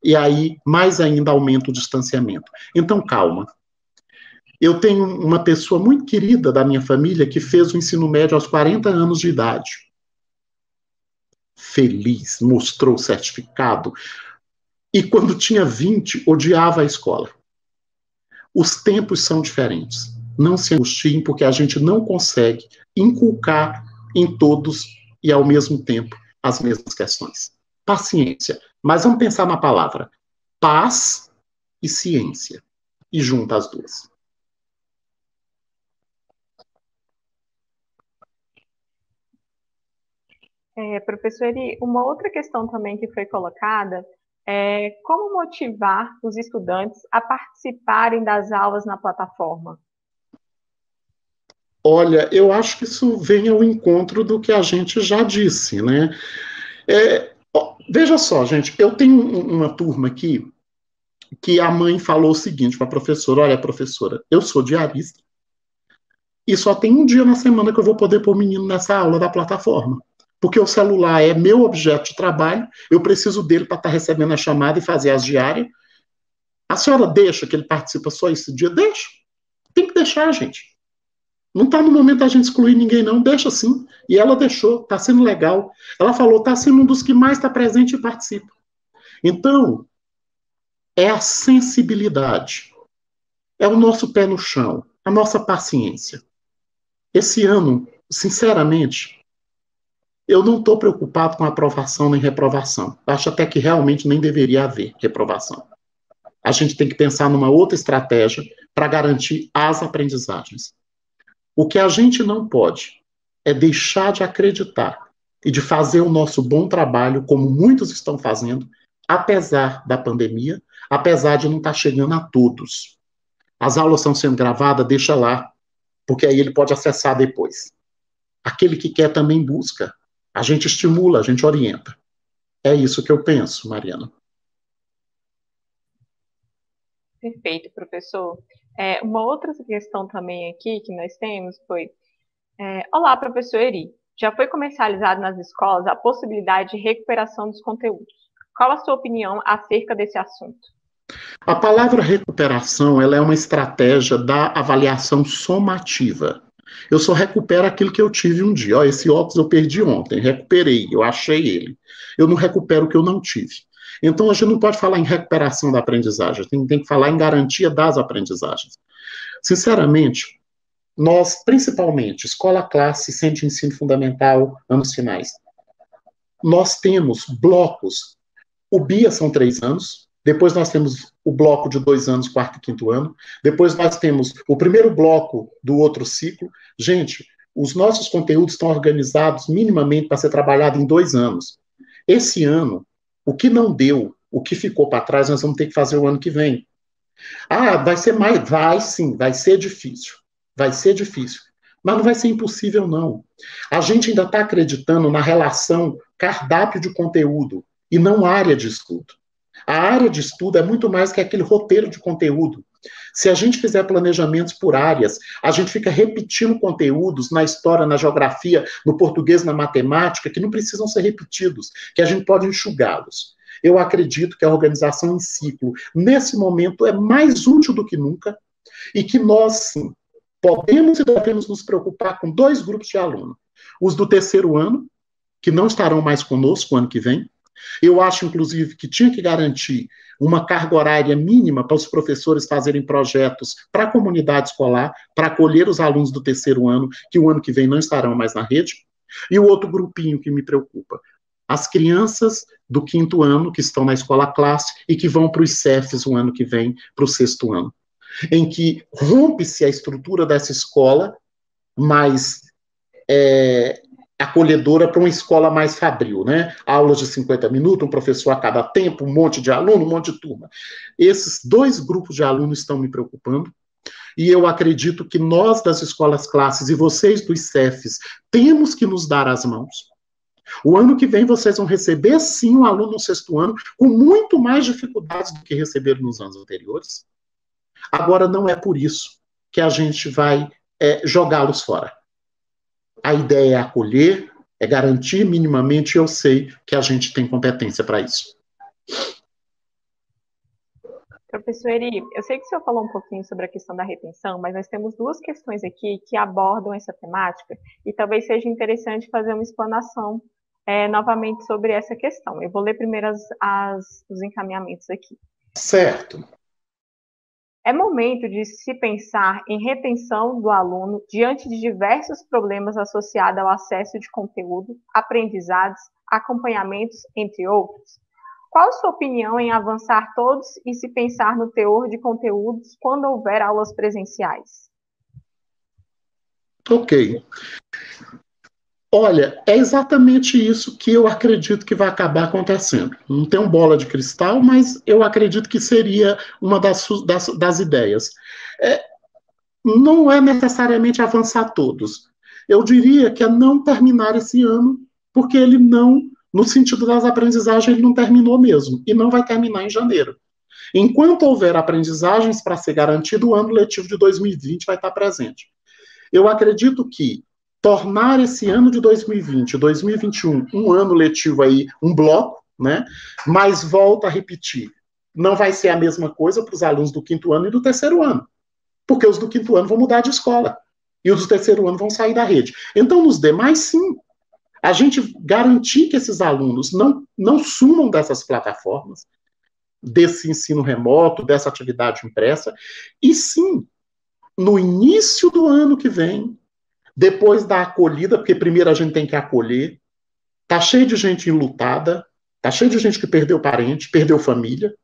E aí, mais ainda, aumenta o distanciamento. Então, calma. Eu tenho uma pessoa muito querida da minha família que fez o ensino médio aos 40 anos de idade. Feliz, mostrou o certificado. E quando tinha 20, odiava a escola. Os tempos são diferentes. Não se angustiem, porque a gente não consegue inculcar em todos e, ao mesmo tempo, as mesmas questões. Paciência. Mas vamos pensar na palavra paz e ciência. E junta as duas. Professor Eri, uma outra questão também que foi colocada é como motivar os estudantes a participarem das aulas na plataforma? Olha, eu acho que isso vem ao encontro do que a gente já disse, né? Veja só, gente, eu tenho uma turma aqui que a mãe falou o seguinte para a professora: olha, professora, eu sou diarista e só tem um dia na semana que eu vou poder pôr o menino nessa aula da plataforma. Porque o celular é meu objeto de trabalho, eu preciso dele para estar recebendo a chamada e fazer as diárias. A senhora deixa que ele participa só esse dia? Deixa. Tem que deixar, gente. Não está no momento da gente excluir ninguém, não. Deixa sim. E ela deixou. Está sendo legal. Ela falou, está sendo um dos que mais está presente e participa. Então, é a sensibilidade. É o nosso pé no chão. A nossa paciência. Esse ano, sinceramente, eu não estou preocupado com aprovação nem reprovação. Acho até que realmente nem deveria haver reprovação. A gente tem que pensar numa outra estratégia para garantir as aprendizagens. O que a gente não pode é deixar de acreditar e de fazer o nosso bom trabalho, como muitos estão fazendo, apesar da pandemia, apesar de não estar chegando a todos. As aulas estão sendo gravadas, deixa lá, porque aí ele pode acessar depois. Aquele que quer também busca. A gente estimula, a gente orienta. É isso que eu penso, Mariana. Perfeito, professor. Uma outra questão também aqui que nós temos foi: olá, professor Eri. Já foi comercializado nas escolas a possibilidade de recuperação dos conteúdos. Qual a sua opinião acerca desse assunto? A palavra recuperação, ela é uma estratégia da avaliação somativa. Eu só recupero aquilo que eu tive um dia. Ó, esse óculos eu perdi ontem, recuperei, eu achei ele. Eu não recupero o que eu não tive. Então, a gente não pode falar em recuperação da aprendizagem, tem que falar em garantia das aprendizagens. Sinceramente, nós, principalmente, escola, classe, centro de ensino fundamental, anos finais, nós temos blocos. O BIA são 3 anos, depois nós temos o bloco de 2 anos, quarto e quinto ano, depois nós temos o primeiro bloco do outro ciclo. Gente, os nossos conteúdos estão organizados minimamente para ser trabalhado em 2 anos. Esse ano, o que não deu, o que ficou para trás, nós vamos ter que fazer o ano que vem. Ah, vai ser mais? Vai sim, vai ser difícil. Vai ser difícil. Mas não vai ser impossível, não. A gente ainda está acreditando na relação cardápio de conteúdo e não área de estudo. A área de estudo é muito mais que aquele roteiro de conteúdo. Se a gente fizer planejamentos por áreas, a gente fica repetindo conteúdos na história, na geografia, no português, na matemática, que não precisam ser repetidos, que a gente pode enxugá-los. Eu acredito que a organização em ciclo, nesse momento, é mais útil do que nunca, e que nós, sim, podemos e devemos nos preocupar com 2 grupos de alunos. Os do terceiro ano, que não estarão mais conosco o ano que vem. Eu acho, inclusive, que tinha que garantir uma carga horária mínima para os professores fazerem projetos para a comunidade escolar, para acolher os alunos do terceiro ano, que o ano que vem não estarão mais na rede. E o outro grupinho que me preocupa, as crianças do quinto ano, que estão na escola classe e que vão para os CEFs o ano que vem, para o sexto ano, em que rompe-se a estrutura dessa escola, mas acolhedora para uma escola mais fabril, né? Aulas de 50 minutos, um professor a cada tempo, um monte de aluno, um monte de turma. Esses dois grupos de alunos estão me preocupando, e eu acredito que nós das escolas classes e vocês dos CEFs temos que nos dar as mãos. O ano que vem vocês vão receber, sim, um aluno no 6º ano com muito mais dificuldades do que receberam nos anos anteriores. Agora, não é por isso que a gente vai jogá-los fora. A ideia é acolher, é garantir minimamente, e eu sei que a gente tem competência para isso. Professor Eri, eu sei que o senhor falou um pouquinho sobre a questão da retenção, mas nós temos duas questões aqui que abordam essa temática e talvez seja interessante fazer uma explanação novamente sobre essa questão. Eu vou ler primeiro os encaminhamentos aqui. Certo. É momento de se pensar em retenção do aluno diante de diversos problemas associados ao acesso de conteúdo, aprendizados, acompanhamentos, entre outros. Qual sua opinião em avançar todos e se pensar no teor de conteúdos quando houver aulas presenciais? Ok. Olha, é exatamente isso que eu acredito que vai acabar acontecendo. Não tenho bola de cristal, mas eu acredito que seria uma das ideias. Não é necessariamente avançar todos. Eu diria que é não terminar esse ano, porque ele não, no sentido das aprendizagens, ele não terminou mesmo, e não vai terminar em janeiro. Enquanto houver aprendizagens para ser garantido, o ano letivo de 2020 vai estar presente. Eu acredito que tornar esse ano de 2020, 2021, um ano letivo aí, um bloco, né? Mas volto a repetir, não vai ser a mesma coisa para os alunos do 5º ano e do 3º ano, porque os do 5º ano vão mudar de escola e os do 3º ano vão sair da rede. Então, nos demais, sim, a gente garantir que esses alunos não sumam dessas plataformas, desse ensino remoto, dessa atividade impressa, e sim, no início do ano que vem, depois da acolhida, porque primeiro a gente tem que acolher, tá cheio de gente enlutada, tá cheio de gente que perdeu parente, perdeu família,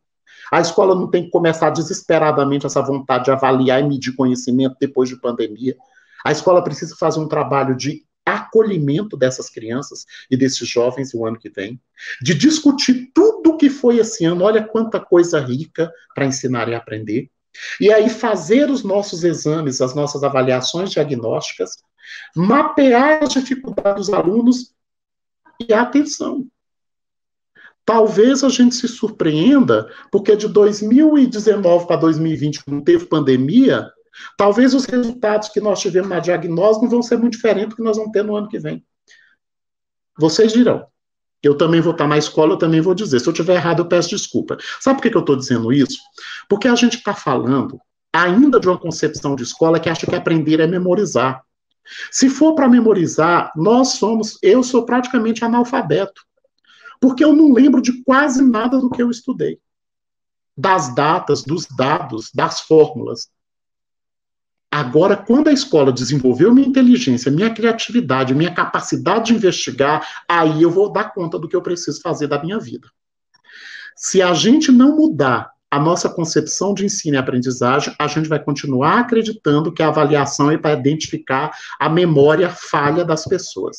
a escola não tem que começar desesperadamente essa vontade de avaliar e medir conhecimento depois de pandemia, a escola precisa fazer um trabalho de acolhimento dessas crianças e desses jovens o ano que vem, de discutir tudo o que foi esse ano, olha quanta coisa rica para ensinar e aprender, e aí fazer os nossos exames, as nossas avaliações diagnósticas, mapear as dificuldades dos alunos e atenção. Talvez a gente se surpreenda, porque de 2019 para 2020 não teve pandemia, talvez os resultados que nós tivemos na diagnose não vão ser muito diferentes do que nós vamos ter no ano que vem. Vocês dirão. Eu também vou estar na escola, eu também vou dizer. Se eu estiver errado, eu peço desculpa. Sabe por que eu estou dizendo isso? Porque a gente está falando ainda de uma concepção de escola que acha que aprender é memorizar. Se for para memorizar, eu sou praticamente analfabeto, porque eu não lembro de quase nada do que eu estudei. Das datas, dos dados, das fórmulas. Agora, quando a escola desenvolveu minha inteligência, minha criatividade, minha capacidade de investigar, aí eu vou dar conta do que eu preciso fazer da minha vida. Se a gente não mudar a nossa concepção de ensino e aprendizagem, a gente vai continuar acreditando que a avaliação é para identificar a memória falha das pessoas.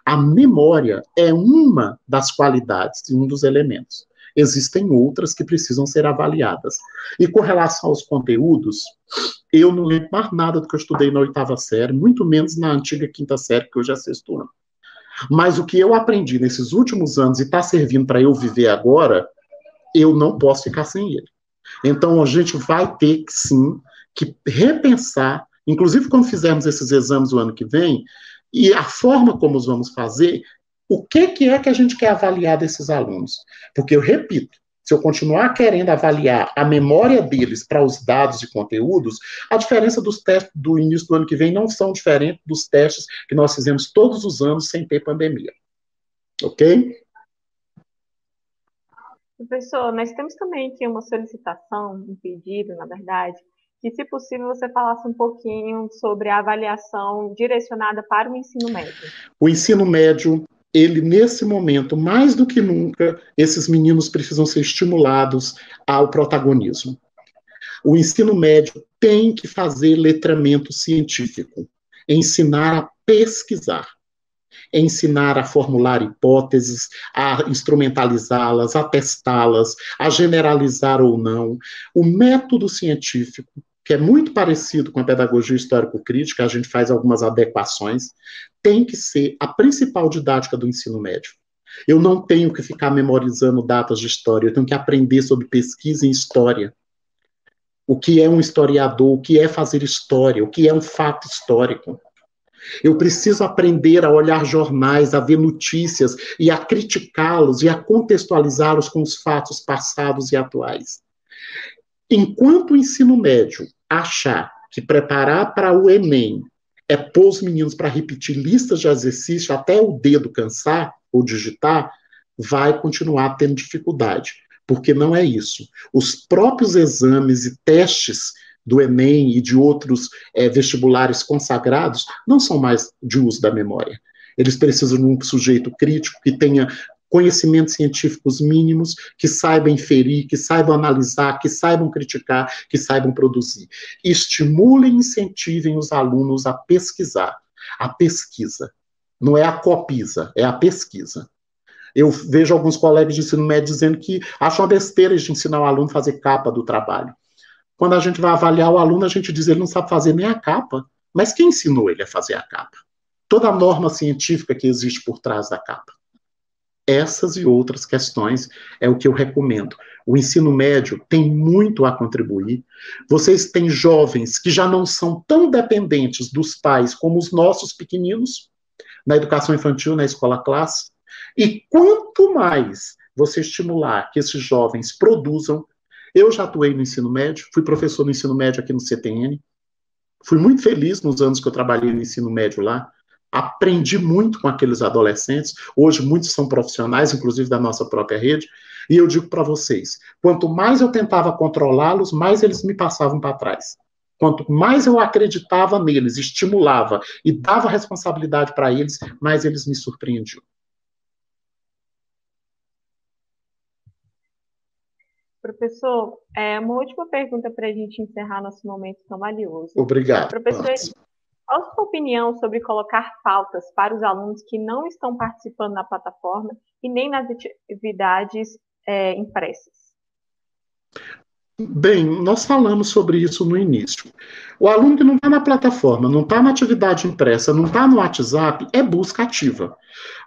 A memória é uma das qualidades, um dos elementos. Existem outras que precisam ser avaliadas. E com relação aos conteúdos, eu não lembro mais nada do que eu estudei na 8ª série, muito menos na antiga 5ª série, que hoje é 6º ano. Mas o que eu aprendi nesses últimos anos e está servindo para eu viver agora, eu não posso ficar sem ele. Então, a gente vai ter, sim, que repensar, inclusive quando fizermos esses exames o ano que vem, e a forma como os vamos fazer, o que é que a gente quer avaliar desses alunos? Porque, eu repito, se eu continuar querendo avaliar a memória deles para os dados e conteúdos, a diferença dos testes do início do ano que vem não são diferentes dos testes que nós fizemos todos os anos sem ter pandemia. Ok? Professor, nós temos também aqui uma solicitação, um pedido, na verdade, que, se possível, você falasse um pouquinho sobre a avaliação direcionada para o ensino médio. O ensino médio, ele, nesse momento, mais do que nunca, esses meninos precisam ser estimulados ao protagonismo. O ensino médio tem que fazer letramento científico, ensinar a pesquisar. ensinar a formular hipóteses, a instrumentalizá-las, a testá-las, a generalizar ou não. O método científico, que é muito parecido com a pedagogia histórico-crítica, a gente faz algumas adequações, tem que ser a principal didática do ensino médio. Eu não tenho que ficar memorizando datas de história, eu tenho que aprender sobre pesquisa em história. O que é um historiador, o que é fazer história, o que é um fato histórico. Eu preciso aprender a olhar jornais, a ver notícias e a criticá-los e a contextualizá-los com os fatos passados e atuais. Enquanto o ensino médio achar que preparar para o Enem é pôr os meninos para repetir listas de exercício até o dedo cansar ou digitar, vai continuar tendo dificuldade, porque não é isso. Os próprios exames e testes do Enem e de outros vestibulares consagrados não são mais de uso da memória. Eles precisam de um sujeito crítico que tenha conhecimentos científicos mínimos, que saibam inferir, que saibam analisar, que saibam criticar, que saibam produzir. Estimulem e incentivem os alunos a pesquisar. A pesquisa. Não é a copisa, é a pesquisa. Eu vejo alguns colegas de ensino médio dizendo que acham uma besteira de ensinar o aluno a fazer capa do trabalho. Quando a gente vai avaliar o aluno, a gente diz que ele não sabe fazer nem a capa. Mas quem ensinou ele a fazer a capa? Toda a norma científica que existe por trás da capa. Essas e outras questões é o que eu recomendo. O ensino médio tem muito a contribuir. Vocês têm jovens que já não são tão dependentes dos pais como os nossos pequeninos, na educação infantil, na escola classe. E quanto mais você estimular que esses jovens produzam, eu já atuei no ensino médio, fui professor no ensino médio aqui no CTN, fui muito feliz nos anos que eu trabalhei no ensino médio lá, aprendi muito com aqueles adolescentes, hoje muitos são profissionais, inclusive da nossa própria rede, e eu digo para vocês, quanto mais eu tentava controlá-los, mais eles me passavam para trás. Quanto mais eu acreditava neles, estimulava e dava responsabilidade para eles, mais eles me surpreendiam. Professor, uma última pergunta para a gente encerrar nosso momento tão valioso. Obrigado. Professor, qual a sua opinião sobre colocar pautas para os alunos que não estão participando na plataforma e nem nas atividades impressas? Bem, nós falamos sobre isso no início. O aluno que não está na plataforma, não está na atividade impressa, não está no WhatsApp, é busca ativa.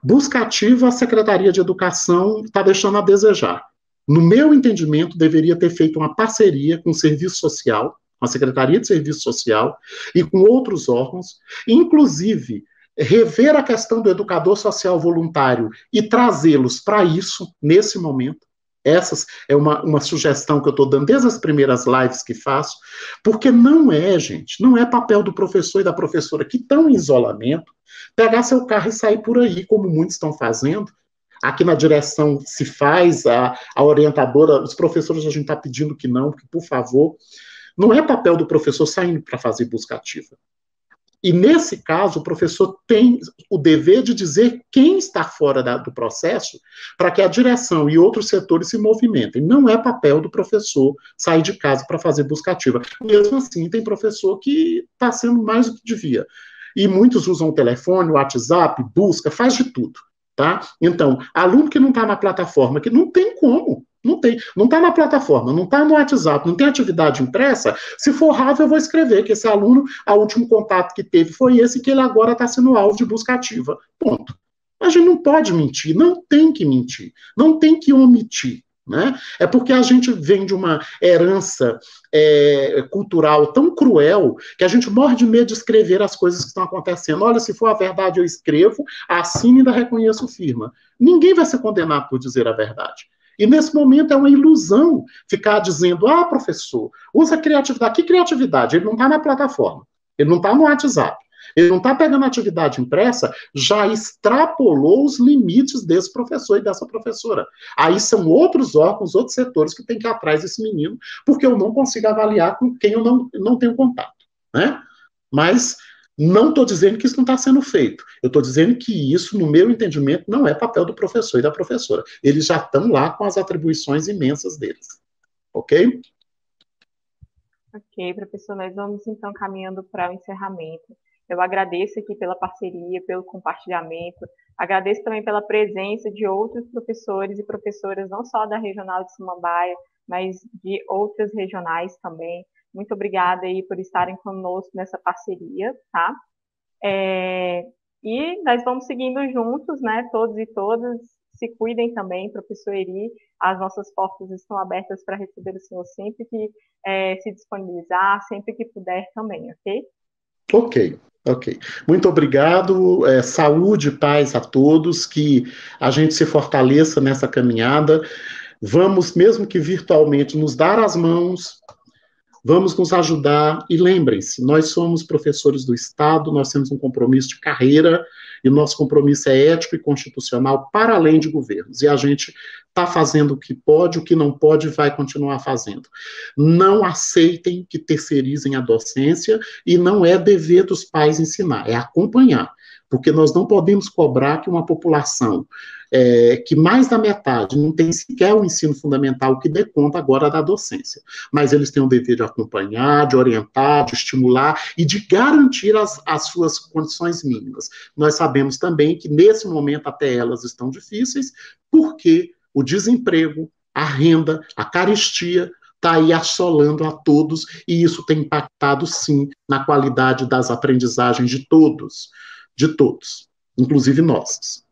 Busca ativa, a Secretaria de Educação está deixando a desejar. No meu entendimento, deveria ter feito uma parceria com o Serviço Social, com a Secretaria de Serviço Social e com outros órgãos, inclusive rever a questão do educador social voluntário e trazê-los para isso, nesse momento. Essa é uma sugestão que eu estou dando desde as primeiras lives que faço, porque não é, gente, não é papel do professor e da professora que estão em isolamento, pegar seu carro e sair por aí, como muitos estão fazendo. Aqui na direção se faz, a orientadora, os professores a gente está pedindo que não, que por favor, não é papel do professor saindo para fazer busca ativa. E nesse caso, o professor tem o dever de dizer quem está fora do processo para que a direção e outros setores se movimentem. Não é papel do professor sair de casa para fazer busca ativa. Mesmo assim, tem professor que está sendo mais do que devia. E muitos usam o telefone, o WhatsApp, busca, faz de tudo. Tá? Então, aluno que não está na plataforma, que não tem como, não está na plataforma, não está no WhatsApp, não tem atividade impressa, se for raro eu vou escrever que esse aluno, o último contato que teve foi esse, que ele agora está sendo alvo de busca ativa. Ponto. A gente não pode mentir, não tem que mentir, não tem que omitir. Né? É porque a gente vem de uma herança cultural tão cruel que a gente morre de medo de escrever as coisas que estão acontecendo. Olha, se for a verdade eu escrevo, assino e ainda reconheço firma. Ninguém vai ser condenado por dizer a verdade. E nesse momento é uma ilusão ficar dizendo, professor, usa criatividade. Que criatividade? Ele não está na plataforma, ele não está no WhatsApp. Ele não está pegando atividade impressa, já extrapolou os limites desse professor e dessa professora. Aí são outros órgãos, outros setores que têm que ir atrás desse menino, porque eu não consigo avaliar com quem eu não tenho contato. Né? Mas não estou dizendo que isso não está sendo feito. Eu estou dizendo que isso, no meu entendimento, não é papel do professor e da professora. Eles já estão lá com as atribuições imensas deles. Ok? Ok, professor, nós vamos então caminhando para o encerramento. Eu agradeço aqui pela parceria, pelo compartilhamento, agradeço também pela presença de outros professores e professoras, não só da Regional de Samambaia, mas de outras regionais também. Muito obrigada aí por estarem conosco nessa parceria, tá? E nós vamos seguindo juntos, né? Todos e todas, se cuidem também, professor Eri, as nossas portas estão abertas para receber o senhor sempre que se disponibilizar, sempre que puder também, ok? Ok. Muito obrigado, saúde e paz a todos, que a gente se fortaleça nessa caminhada. Vamos, mesmo que virtualmente, nos dar as mãos, vamos nos ajudar. E lembrem-se, nós somos professores do Estado, nós temos um compromisso de carreira, e nosso compromisso é ético e constitucional para além de governos. E a gente está fazendo o que pode, o que não pode, vai continuar fazendo. Não aceitem que terceirizem a docência, e não é dever dos pais ensinar, é acompanhar. Porque nós não podemos cobrar que uma população que mais da metade não tem sequer o ensino fundamental, que dê conta agora da docência. Mas eles têm o dever de acompanhar, de orientar, de estimular e de garantir as suas condições mínimas. Nós sabemos também que, nesse momento, até elas estão difíceis, porque o desemprego, a renda, a carestia está aí assolando a todos, e isso tem impactado, sim, na qualidade das aprendizagens de todos, inclusive nossas.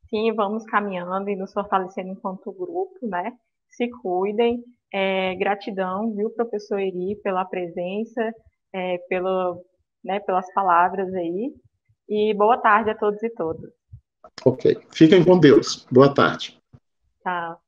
Sim, vamos caminhando e nos fortalecendo enquanto grupo, né? Se cuidem. Gratidão, viu, professor Eri, pela presença, pelas palavras aí. E boa tarde a todos e todas. Ok. Fiquem com Deus. Boa tarde. Tchau.